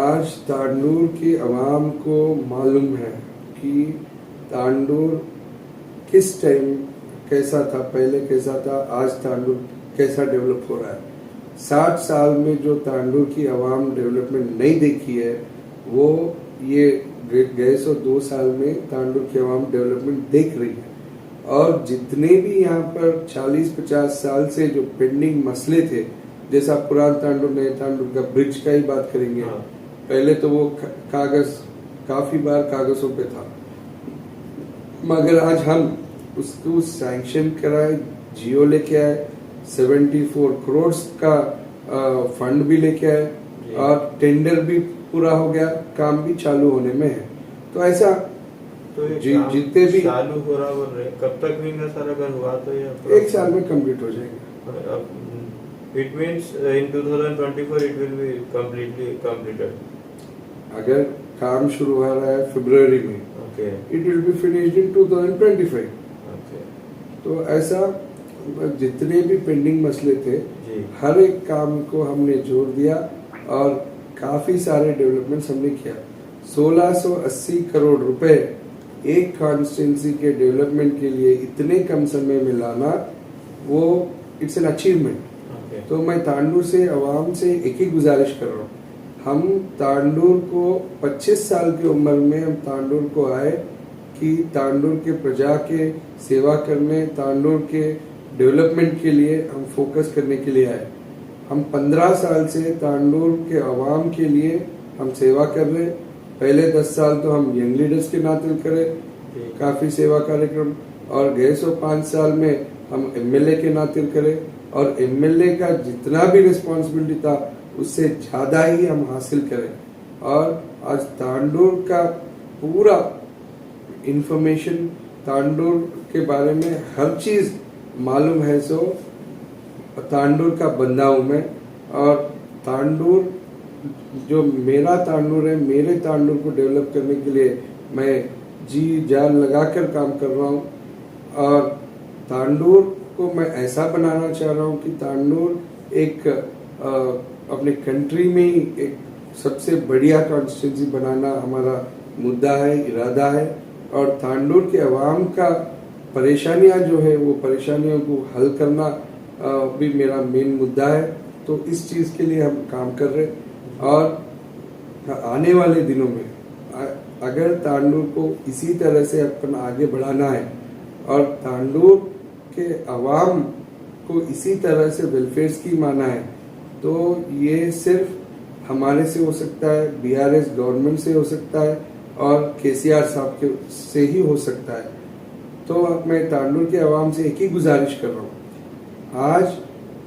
आज तांडूर की आवाम को मालूम है कि तांडूर किस टाइम कैसा था, पहले कैसा था, आज तांडूर कैसा डेवलप हो रहा है। 60 साल में जो तांडूर की आवाम डेवलपमेंट नहीं देखी है, वो ये गए 2 साल में तांडूर की आवाम डेवलपमेंट देख रही है। और जितने भी यहाँ पर 40-50 साल से जो पेंडिंग मसले थे, जैसा पुरान तांडूर नए तांडूर का ब्रिज का ही बात करेंगे, पहले तो वो कागज काफी बार कागजों पे था, मगर आज हम उसको सैंक्शन कराए, जियो लेके आए, 74 करोड़ का फंड भी लेके आए, और टेंडर भी पूरा हो गया, काम भी चालू होने में है। तो ऐसा तो जितने भी चालू हो रहा बोल रहे, कब तक भी सारा अगर हुआ तो ये 1 साल में कंप्लीट हो जाएगा। It means in 2024 it will be completely completed. अगर काम शुरू हो रहा है फरवरी में, okay it will be finished in 2025। Okay तो ऐसा जितने भी पेंडिंग मसले थे जी हर एक काम को हमने जोर दिया और काफी सारे डेवलपमेंट्स हमने किया। 1680 करोड़ रुपए एक कॉन्स्टिट्यूंसी के डेवलपमेंट के लिए इतने कम समय में लाना, वो इट्स एन अचीवमेंट। ओके तो मैं तांडूर से आवाम से एक ही गुजारिश कर रहा हूँ, हम तांडूर को 25 साल की उम्र में हम तांडूर को आए कि तांडूर के प्रजा के सेवा करने, तांडूर के डेवलपमेंट के लिए हम फोकस करने के लिए आए। हम 15 साल से तांडूर के आवाम के लिए हम सेवा कर रहे। पहले 10 साल तो हम यंग लीडर्स के नाते करे काफी सेवा कार्यक्रम, और गए 5 साल में हम एमएलए के नाते करे, और एमएलए का जितना भी रिस्पॉन्सिबिलिटी था उससे ज्यादा ही हम हासिल करें। और आज तांडूर का पूरा इंफॉर्मेशन, तांडूर के बारे में हर चीज मालूम है। सो तांडूर का बंदा हूं मैं, और तांडूर जो मेरा तांडूर है, मेरे तांडूर को डेवलप करने के लिए मैं जी जान लगाकर काम कर रहा हूँ। और तांडूर को मैं ऐसा बनाना चाह रहा हूँ कि तांडूर एक अपने कंट्री में ही एक सबसे बढ़िया कॉन्स्टिट्यूंसी बनाना हमारा मुद्दा है, इरादा है। और तांडूर के अवाम का परेशानियां जो है वो परेशानियों को हल करना भी मेरा मेन मुद्दा है। तो इस चीज के लिए हम काम कर रहे हैं। और आने वाले दिनों में अगर तांडूर को इसी तरह से अपन आगे बढ़ाना है और तांडूर के अवाम को इसी तरह से वेलफेयर स्कीम आना है, तो ये सिर्फ हमारे से हो सकता है, बीआरएस गवर्नमेंट से हो सकता है, और केसीआर साहब के से ही हो सकता है। तो मैं तांडूर के अवाम से एक ही गुजारिश कर रहा हूँ, आज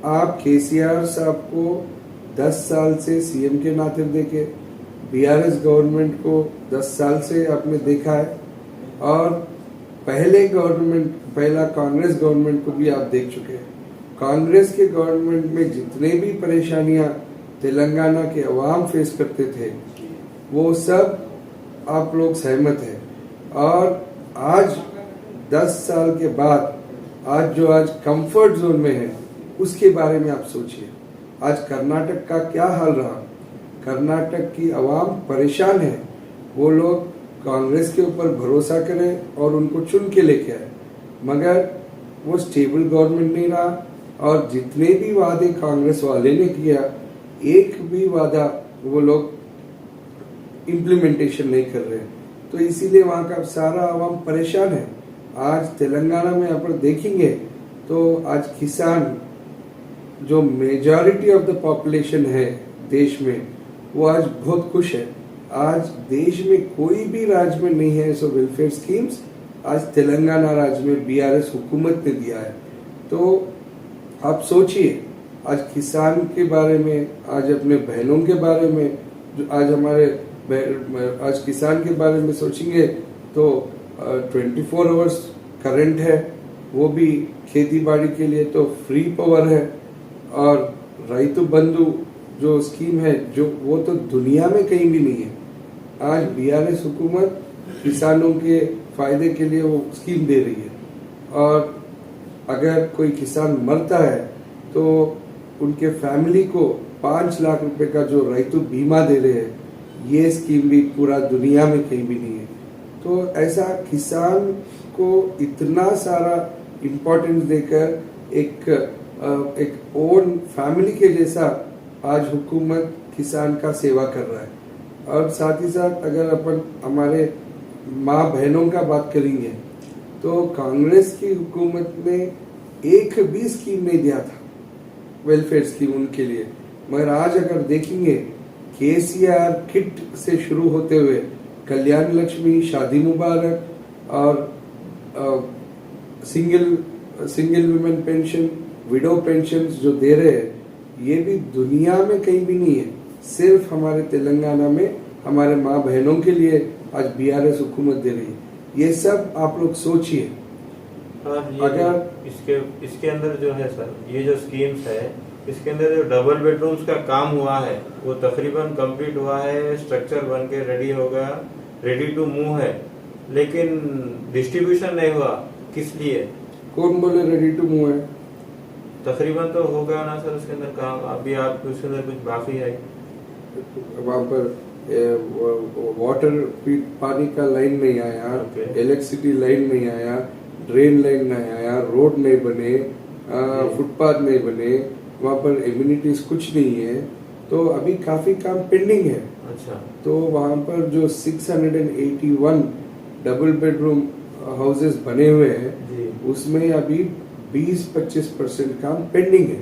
आप केसीआर साहब को 10 साल से सीएम के नाते देखे, बीआरएस गवर्नमेंट को 10 साल से आपने देखा है, और पहला कांग्रेस गवर्नमेंट को भी आप देख चुके हैं। कांग्रेस के गवर्नमेंट में जितने भी परेशानियां तेलंगाना के अवाम फेस करते थे, वो सब आप लोग सहमत हैं। और आज 10 साल के बाद आज कंफर्ट जोन में है, उसके बारे में आप सोचिए। आज कर्नाटक का क्या हाल रहा, कर्नाटक की आवाम परेशान है। वो लोग कांग्रेस के ऊपर भरोसा करें और उनको चुन के लेके आए, मगर वो स्टेबल गवर्नमेंट नहीं रहा। और जितने भी वादे कांग्रेस वाले ने किया, एक भी वादा वो लोग इम्प्लीमेंटेशन नहीं कर रहे। तो इसीलिए वहाँ का सारा आवाम परेशान है। आज तेलंगाना में आप देखेंगे तो आज किसान, जो मेजॉरिटी ऑफ द पॉपुलेशन है देश में, वो आज बहुत खुश है। आज देश में कोई भी राज्य में नहीं है सो वेलफेयर स्कीम्स, आज तेलंगाना राज्य में बीआरएस हुकूमत ने दिया है। तो आप सोचिए, आज किसान के बारे में, आज अपने बहनों के बारे में, जो आज आज किसान के बारे में सोचेंगे तो 24 आवर्स करंट है, वो भी खेती बाड़ी के लिए तो फ्री पावर है। और रैतु बंधु जो स्कीम है, जो वो तो दुनिया में कहीं भी नहीं है। आज बीआरएस हुकूमत किसानों के फायदे के लिए वो स्कीम दे रही है, और अगर कोई किसान मरता है तो उनके फैमिली को 5 लाख रुपए का जो रैतु बीमा दे रहे हैं, ये स्कीम भी पूरा दुनिया में कहीं भी नहीं है। तो ऐसा किसान को इतना सारा इम्पोर्टेंस देकर एक ओन फैमिली के जैसा आज हुकूमत किसान का सेवा कर रहा है। और साथ ही साथ अगर अपन हमारे माँ बहनों का बात करेंगे तो कांग्रेस की हुकूमत ने एक भी स्कीम नहीं दिया था, वेलफेयर स्कीम उनके लिए। मगर आज अगर देखेंगे, केसीआर किट से शुरू होते हुए कल्याण लक्ष्मी, शादी मुबारक और single women pension, window pension जो दे रहे हैं, ये भी दुनिया में कहीं भी नहीं है। सिर्फ हमारे तेलंगाना में हमारे माँ बहनों के लिए आज बीआरएस हुकूमत दे रही है। ये सब आप लोग सोचिए। अगर इसके अंदर जो है सर, ये जो स्कीम्स है, इसके अंदर जो डबल बेडरूम्स का काम हुआ है वो तकरीबन कंप्लीट हुआ है, स्ट्रक्चर बन के रेडी हो गया, रेडी टू मूव है। लेकिन डिस्ट्रीब्यूशन नहीं हुआ, किस लिए? कौन बोले रेडी टू मूव है? तकरीबन तो हो गया ना सर उसके अंदर काम, अभी आप उसके अंदर कुछ बाकी है? वहाँ पर वाटर पानी का लाइन नहीं आया, इलेक्ट्रिसिटी लाइन नहीं आया, ड्रेन लाइन नहीं आया, रोड नहीं बने, फुटपाथ नहीं बने, वहाँ पर एम्यूनिटीज कुछ नहीं है, तो अभी काफी काम पेंडिंग है। अच्छा। तो वहाँ पर जो 681 डबल बेडरूम हाउसेस बने हुए हैं उसमें अभी 20-25% काम पेंडिंग है,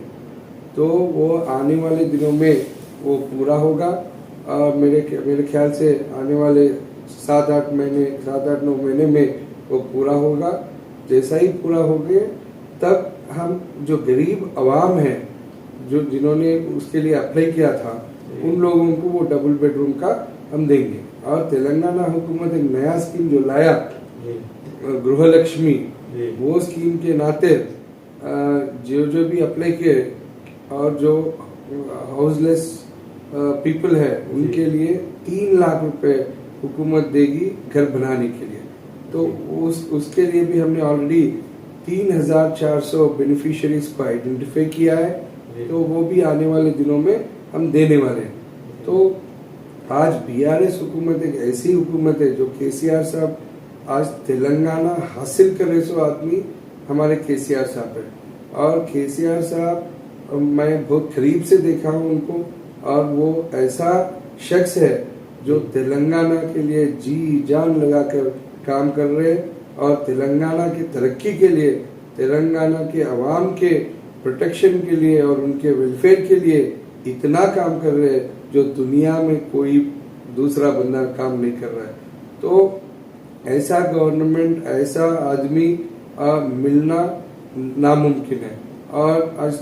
तो वो आने वाले दिनों में वो पूरा होगा। मेरे ख्याल से आने वाले 7-8-9 महीने में वो पूरा होगा। जैसा ही पूरा हो गया तब हम जो गरीब आवाम है जो जिन्होंने उसके लिए अप्लाई किया था उन लोगों को वो डबल बेडरूम का हम देंगे। और तेलंगाना हुकूमत एक नया स्कीम जो लाया गृहलक्ष्मी, वो स्कीम के नाते जो भी अप्लाई किए और जो हाउसलेस पीपल है उनके लिए 3 लाख रुपए हुकूमत देगी घर बनाने के लिए। तो उसके लिए भी हमने ऑलरेडी 3,400 बेनिफिशियरीज को आइडेंटिफाई किया है, तो वो भी आने वाले दिनों में हम देने वाले हैं। तो आज बीआरएस हुकूमत एक ऐसी हुकूमत है जो केसीआर साहब आज तेलंगाना हासिल कर रहे, सो आदमी हमारे केसीआर साहब है। और केसीआर साहब मैं बहुत करीब से देखा हूँ उनको, और वो ऐसा शख्स है जो तेलंगाना के लिए जी जान लगाकर काम कर रहे हैं और तेलंगाना की तरक्की के लिए, तेलंगाना के अवाम के प्रोटेक्शन के लिए और उनके वेलफेयर के लिए इतना काम कर रहे हैं जो दुनिया में कोई दूसरा बंदा काम नहीं कर रहा है। तो ऐसा गवर्नमेंट, ऐसा आदमी मिलना नामुमकिन है। और आज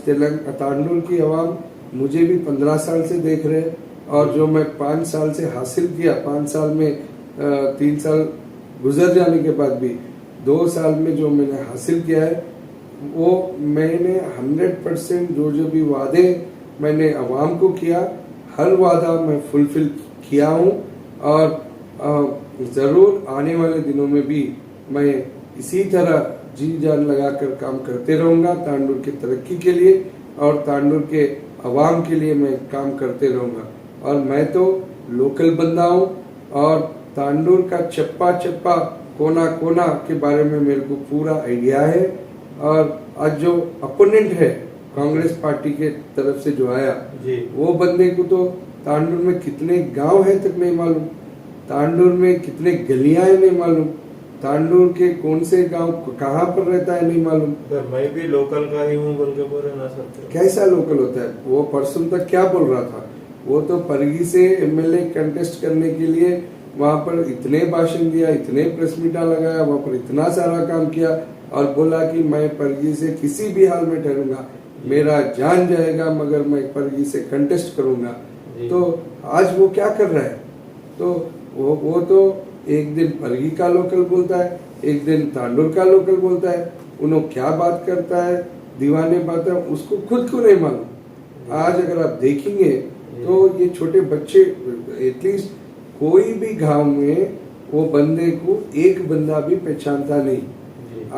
तांडुल की आवाम मुझे भी 15 साल से देख रहे हैं, और जो मैं 5 साल से हासिल किया, 5 साल में 3 साल गुजर जाने के बाद भी 2 साल में जो मैंने हासिल किया है वो मैंने 100% जो भी वादे मैंने अवाम को किया, हर वादा मैं फुलफिल किया हूँ। और ज़रूर आने वाले दिनों में भी मैं इसी तरह जी जान लगाकर काम करते रहूँगा तांडुल की तरक्की के लिए, और तांडुल के अवाम के लिए मैं काम करते रहूँगा। और मैं तो लोकल बंदा हूँ और तांडुल का चप्पा चप्पा कोना कोना के बारे में मेरे को पूरा आइडिया है। और आज जो अपोनेंट है कांग्रेस पार्टी के तरफ से जो आया वो बंदे को तो तांडुल में कितने गांव है तक नहीं मालूम, तांडुल में कितने गलियां है नहीं मालूम, तांडुल के कौन से गांव कहाँ पर रहता है नहीं मालूम। सर मैं भी लोकल का ही हूँ बोल के बोल रहे ना सर। कैसा लोकल होता है? वो परसों तक क्या बोल रहा था, वो तो परगी से एमएलए कंटेस्ट करने के लिए वहां पर इतने भाषण दिया, इतने प्रेस मीटा लगाया, वहां पर इतना सारा काम किया और बोला कि मैं परगी से किसी भी हाल में ठहरूंगा, मेरा जान जाएगा मगर मैं परगी से कंटेस्ट करूंगा। तो आज वो क्या कर रहा है? तो वो तो एक दिन परगी का लोकल बोलता है, एक दिन तांडुल का लोकल बोलता है, उन्होंने क्या बात करता है, दीवाने बात है, उसको खुद को नहीं मालूम। आज अगर आप देखेंगे तो ये छोटे बच्चे, एटलीस्ट कोई भी गांव में वो बंदे को एक बंदा भी पहचानता नहीं।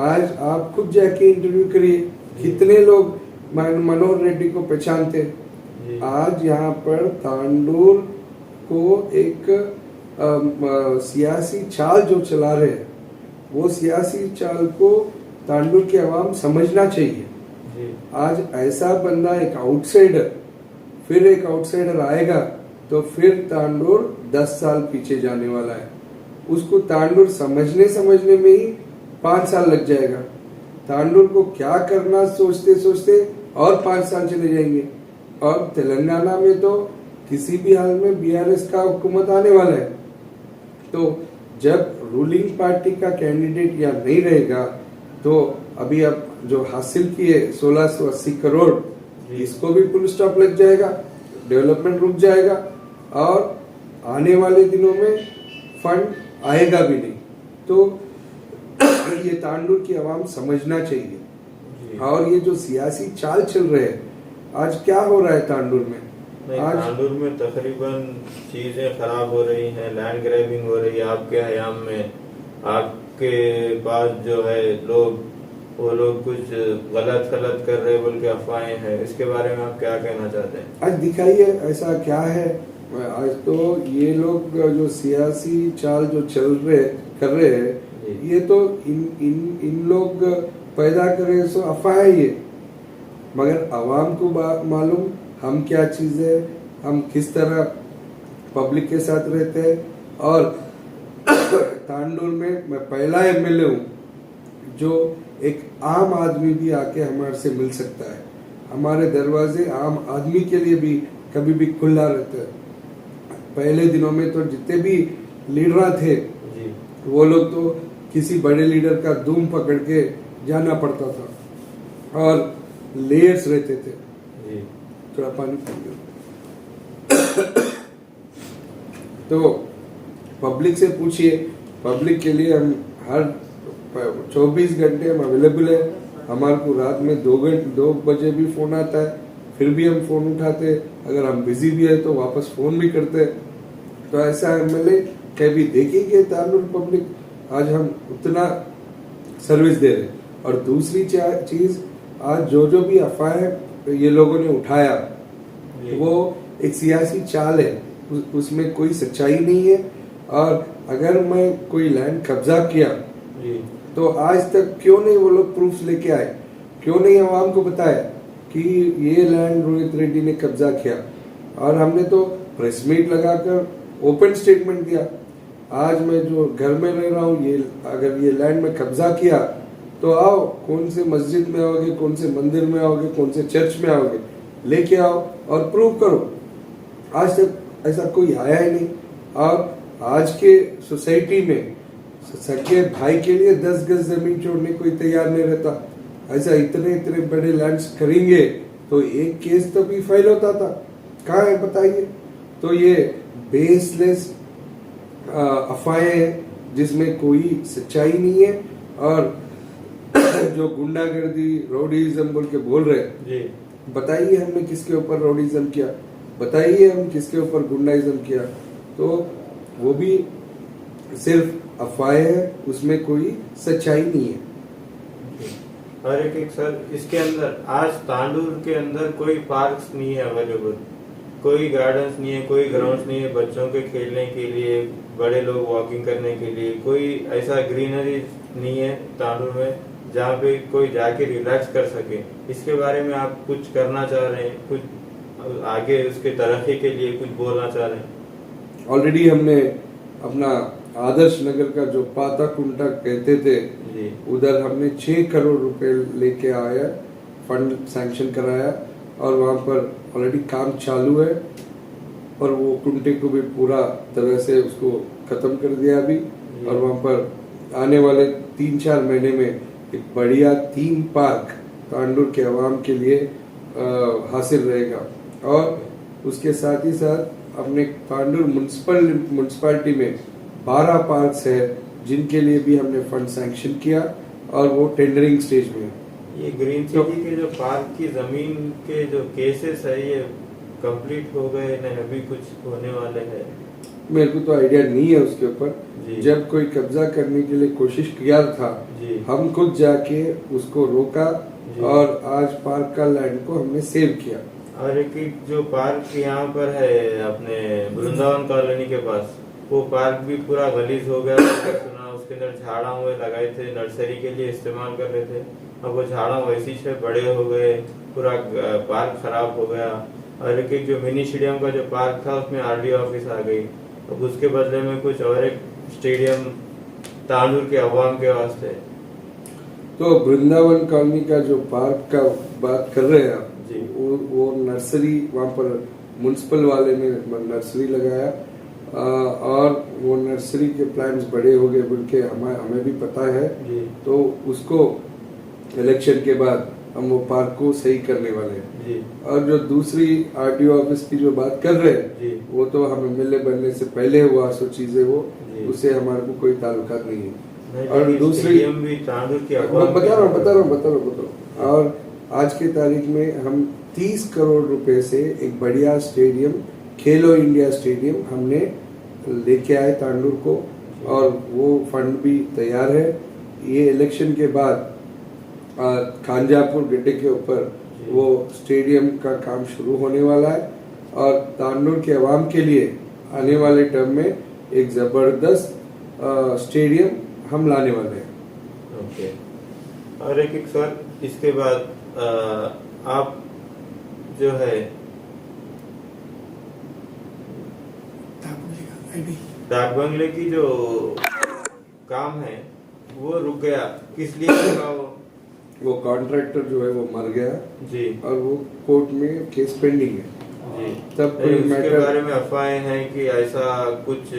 आज आप खुद जाके इंटरव्यू करिए, कितने लोग मनोहर रेड्डी को पहचानते। आज यहाँ पर तांडुल को एक सियासी चाल जो चला रहे हैं, वो सियासी चाल को तांडुल के अवाम समझना चाहिए। आज ऐसा बंदा, एक आउटसाइडर, फिर एक आउटसाइडर आएगा तो फिर तांडुल 10 साल पीछे जाने वाला है। उसको तांडुल समझने में ही 5 साल लग जाएगा। तांडुल को क्या करना सोचते सोचते और 5 साल चले जाएंगे। और तेलंगाना में तो किसी भी हाल में बीआरएस का हुकूमत आने वाला है। तो जब रूलिंग पार्टी का कैंडिडेट या नहीं रहेगा तो अभी अब जो हासिल किए 1680 करोड़, इसको भी फुल स्टॉप लग जाएगा, डेवलपमेंट रुक जाएगा और आने वाले दिनों में फंड आएगा भी नहीं। तो ये तांडुल की आवाम समझना चाहिए। और ये जो सियासी चाल चल रहे हैं, आज क्या हो रहा है तांडुल में? आज तांडुल में तकरीबन चीजें खराब हो रही हैं, लैंड ग्रैबिंग हो रही है आपके हयाम में। आपके पास जो है लोग, वो लोग कुछ गलत गलत कर रहे बोल के अफवाहें हैं, इसके बारे में आप क्या कहना चाहते हैं? आज दिखाइए ऐसा क्या है। आज तो ये लोग जो सियासी चाल जो कर रहे हैं, ये तो इन लोग पैदा करे सो अफवाह है ये। मगर आवाम को मालूम हम क्या चीज है, हम किस तरह पब्लिक के साथ रहते हैं। और तांडूर में मैं पहला एमएलए हूँ जो एक आम आदमी भी आके हमारे से मिल सकता है। हमारे दरवाजे आम आदमी के लिए भी कभी भी खुला रहता है। पहले दिनों में तो जितने भी लीडर थे जी। वो लोग तो किसी बड़े लीडर का धूम पकड़ के जाना पड़ता था और लेयर्स रहते थे जी। थोड़ा पानी पी तो पब्लिक से पूछिए, पब्लिक के लिए हम हर 24 घंटे हम अवेलेबल है। हमारे को रात में 2 बजे भी फोन आता है, फिर भी हम फोन उठाते। अगर हम बिजी भी है तो वापस फोन भी करते। तो ऐसा एमएलए कभी देखेंगे तांडूर पब्लिक, आज हम उतना सर्विस दे रहे। और दूसरी चीज, आज जो भी अफवाहें ये लोगों ने उठाया वो एक सियासी चाल है, उसमें कोई सच्चाई नहीं है। और अगर मैं कोई लैंड कब्जा किया तो आज तक क्यों नहीं वो लोग प्रूफ लेके आए, क्यों नहीं आवाम को बताया कि ये लैंड रोहित रेड्डी ने कब्जा किया। और हमने तो प्रेस मीट लगाकर ओपन स्टेटमेंट दिया। आज मैं जो घर में रह रहा हूँ, ये अगर ये लैंड में कब्जा किया तो आओ, कौन से मस्जिद में आओगे, कौन से मंदिर में आओगे, कौन से चर्च में आओगे, लेके आओ और प्रूव करो। आज तक ऐसा कोई आया ही नहीं। और आज के सोसाइटी में सगे भाई के लिए 10 गज जमीन छोड़ने कोई तैयार नहीं रहता। ऐसा इतने बड़े लैंड्स करेंगे तो एक केस तो भी फाइल होता था, कहाँ है बताइए। तो ये बेसलेस अफवाहें हैं जिसमें कोई सच्चाई नहीं है। और जो गुंडागर्दी रॉडीज़म बोल के बोल रहे हैं, बताइए हमने किसके ऊपर रॉडीज़म किया, बताइए हम किसके ऊपर गुंडाइज्म किया। तो वो भी सिर्फ अफवाहें है, उसमें कोई सच्चाई नहीं है। और एक सर, इसके अंदर आज तांडूर के अंदर कोई पार्क्स नहीं है अवेलेबल, कोई गार्डन्स नहीं है, कोई ग्राउंड्स नहीं है बच्चों के खेलने के लिए, बड़े लोग वॉकिंग करने के लिए। कोई ऐसा ग्रीनरी नहीं है तांडूर में जहाँ पे कोई जाके रिलैक्स कर सके। इसके बारे में आप कुछ करना चाह रहे हैं, कुछ आगे उसके तरक्की के लिए कुछ बोलना चाह रहे हैं? ऑलरेडी हमने अपना आदर्श नगर का जो पाता कुंटा कहते थे, उधर हमने 6 करोड़ रुपए लेके आया, फंड सैंक्शन कराया और वहां पर ऑलरेडी काम चालू है। और वो कुंटे को भी पूरा तरह से उसको खत्म कर दिया अभी। और वहां पर आने वाले 3-4 महीने में एक बढ़िया थीम पार्क तांडूर के अवाम के लिए हासिल रहेगा। और उसके साथ ही साथ अपने तांडूर म्युनिसिपैलिटी में 12 पार्क्स है जिनके लिए भी हमने फंड सैंक्शन किया और वो टेंडरिंग स्टेज में। ये ग्रीन सिटी के जो पार्क की जमीन के जो केसेस है ये कंप्लीट हो गए नहीं, अभी कुछ होने वाले हैं? मेरे को तो आइडिया नहीं है उसके ऊपर। जब कोई कब्जा करने के लिए कोशिश किया था, हम खुद जाके उसको रोका और आज पार्क का लैंड को हमने सेव किया। और एक जो पार्क यहाँ पर है अपने वृंदावन कॉलोनी के पास, वो पार्क भी पूरा गलीज हो गया। सुना उसके अंदर झाड़ा हुए लगाए थे, नर्सरी के लिए इस्तेमाल कर रहे थे। अब वो झाड़ा वैसी से बड़े हो गए, पूरा पार्क खराब हो गया। और एक जो मिनी स्टेडियम का जो पार्क था उसमें आरडी ऑफिस आ गई। अब उसके बदले में कुछ और एक स्टेडियम तांडूर के अवाम के वास्ते। तो वृंदावन कॉलोनी का जो पार्क का बात कर रहे हैं आप, वो नर्सरी वहाँ पर म्युनिसिपल वाले ने नर्सरी लगाया और वो नर्सरी के प्लान्स बड़े हो गए बोल के हमें भी पता है। तो उसको इलेक्शन के बाद हम वो पार्क को सही करने वाले हैं। और जो दूसरी आरटीओ ऑफिस की जो बात कर रहे हैं, वो तो हम एमएलए बनने से पहले हुआ सो चीजें, वो उससे हमारे को कोई ताल्लुकात नहीं है। और दूसरी बता रहा हूँ। और आज के तारीख में हम 30 करोड़ रुपए से एक बढ़िया स्टेडियम, खेलो इंडिया स्टेडियम हमने लेके आए तांडूर को। और वो फंड भी तैयार है। ये इलेक्शन के बाद खांजापुर गड्ढे के ऊपर वो स्टेडियम का काम शुरू होने वाला है और तांडूर के अवाम के लिए आने वाले टर्म में एक जबरदस्त स्टेडियम हम लाने वाले हैं। ओके। और एक सर, इसके बाद आप जो है डाक बंगले की जो काम है वो रुक गया, किस लिए रुका वो कॉन्ट्रैक्टर जो है वो मर गया जी, और वो कोर्ट में केस पेंडिंग है जी। तब कोई उसके मैटर बारे में अफवाहें हैं कि ऐसा कुछ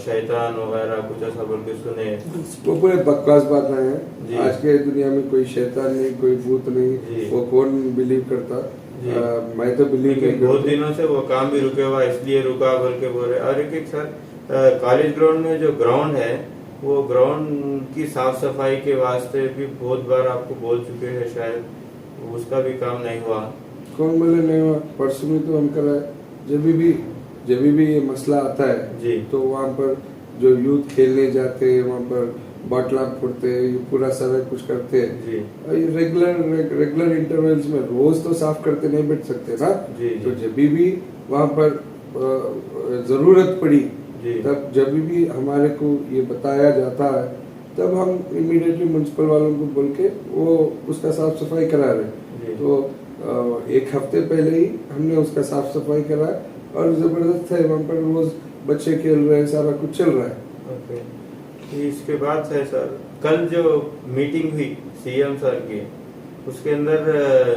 शैतान वगैरह कुछ ऐसा बोल के सुने। वो पूरे बकवास बात जी। है। आज के दुनिया में कोई शैतान नहीं, कोई भूत जी। नहीं, वो कौन बिलीव करता। मैं तो बिलीव नहीं करता। बहुत दिनों से वो काम भी रुके हुआ, इसलिए रुका बोल के बोल रहे। और एक सर, कॉलेज ग्राउंड में जो ग्राउंड है वो ग्राउंड की साफ सफाई के वास्ते भी बहुत बार आपको बोल चुके हैं, शायद उसका भी काम नहीं हुआ। कौन बोले नहीं हुआ? परसों में तो हम कराए। जब भी ये मसला आता है जी, तो वहाँ पर जो यूथ खेलने जाते हैं वहाँ पर बाटला फोड़ते हैं, पूरा सारा कुछ करते हैं जी, रेगुलर इंटरवल्स में। रोज तो साफ करते नहीं बैठ सकते ना जी, तो जब भी वहाँ पर जरूरत पड़ी जी, तब जब भी हमारे को ये बताया जाता है तब हम इमीडिएटली म्युनिसिपल वालों को बोल के वो उसका साफ सफाई करा रहे। जी। तो एक हफ्ते पहले ही हमने उसका साफ सफाई करा और जबरदस्त है। वहाँ पर रोज बच्चे खेल रहे हैं, सारा कुछ चल रहा है। ओके। इसके बाद है सर, कल जो मीटिंग हुई सीएम सर की, उसके अंदर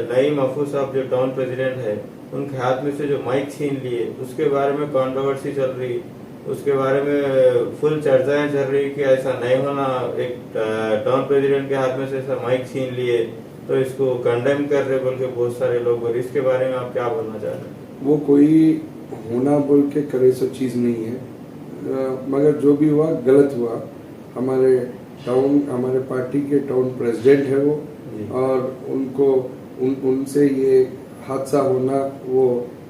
नईम अफू साहब जो टाउन प्रेसिडेंट है, उनके हाथ में से जो माइक छीन लिए, उसके बारे में कंट्रोवर्सी चल रही, उसके बारे में फुल चर्चाएं चल रही कि ऐसा नहीं होना, एक टाउन प्रेसिडेंट के हाथ में से ऐसा माइक छीन लिए तो इसको कंडेम कर रहे बोल के बहुत सारे लोग। और इसके बारे में आप क्या बोलना चाह रहे हैं? वो कोई होना बोल के करे सो चीज नहीं है, मगर जो भी हुआ गलत हुआ। हमारे पार्टी के टाउन प्रेसिडेंट है वो, और उनको उनसे ये हादसा होना, वो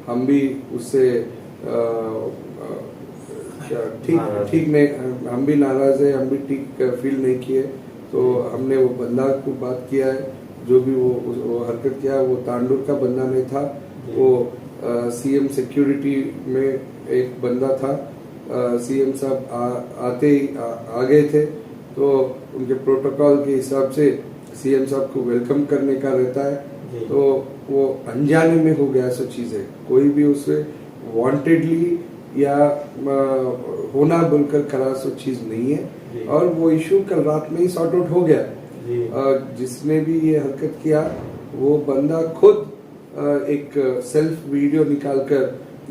हम भी उससे ठीक नहीं, हम भी नाराज है, हम भी ठीक फील नहीं किए। तो हमने वो बंदा को बात किया है, जो भी वो हरकत किया है वो तांडूर का बंदा नहीं था, वो सीएम सिक्योरिटी में एक बंदा था। सीएम साहब आते ही आ गए थे, तो उनके प्रोटोकॉल के हिसाब से सीएम साहब को वेलकम करने का रहता है। तो वो अनजाने में हो गया सब चीजें, कोई भी उससे वांटेडली या होना बोलकर करा सो चीज नहीं है। और वो इशू कल रात में ही सॉर्ट आउट हो गया। जिसने भी ये हरकत किया वो बंदा खुद एक सेल्फ वीडियो निकालकर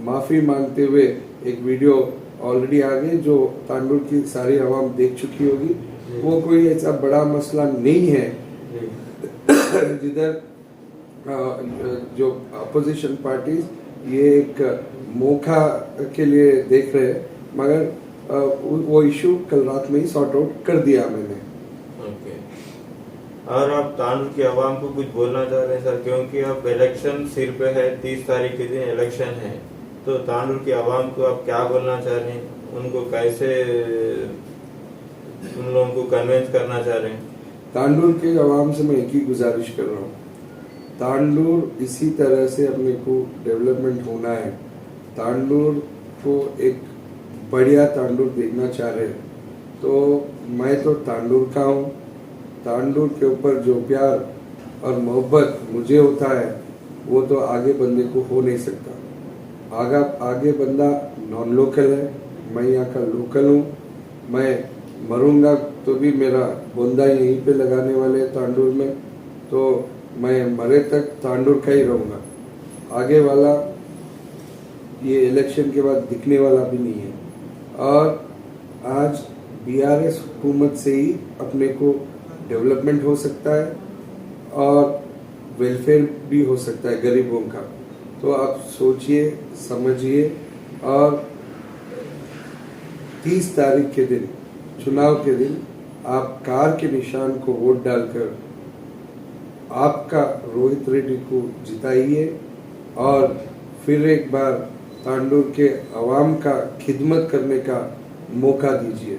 माफी मांगते हुए एक वीडियो ऑलरेडी आ गई, जो तांडूर की सारी आवाम देख चुकी होगी। वो कोई ऐसा बड़ा मसला नहीं है जिधर जो अपोजिशन पार्टीज ये एक मौका के लिए देख रहे हैं, मगर वो इशू कल रात में ही सॉर्ट आउट कर दिया मैंने। ओके। और आप तांडूर की आवाम को कुछ बोलना चाह रहे हैं सर, क्योंकि अब इलेक्शन सिर पे है, 30 तारीख के दिन इलेक्शन है, तो तांडूर की आवाम को आप क्या बोलना चाह रहे हैं? उनको कैसे उन लोगों को कन्विंस करना चाह रहे हैं? तांडूर के आवाम से मैं एक ही गुजारिश कर रहा हूँ, तांडूर इसी तरह से अपने को डेवलपमेंट होना है। तांडूर को एक बढ़िया तांडूर देखना चाह रहे हैं, तो मैं तो तांडूर का हूँ। तांडूर के ऊपर जो प्यार और मोहब्बत मुझे होता है वो तो आगे बंदे को हो नहीं सकता। आगे बंदा नॉन लोकल है, मैं यहाँ का लोकल हूँ। मैं मरूंगा तो भी मेरा बोंदा यहीं पे लगाने वाले है तांडूर में, तो मैं मरे तक तांडूर का ही रहूँगा। आगे वाला ये इलेक्शन के बाद दिखने वाला भी नहीं है। और आज बीआरएस हुकूमत से ही अपने को डेवलपमेंट हो सकता है और वेलफेयर भी हो सकता है गरीबों का। तो आप सोचिए, समझिए, और 30 तारीख के दिन, चुनाव के दिन, आप कार के निशान को वोट डालकर आपका रोहित रेड्डी को जिताइए और फिर एक बार तांडूर के अवाम का खिदमत करने का मौका दीजिए।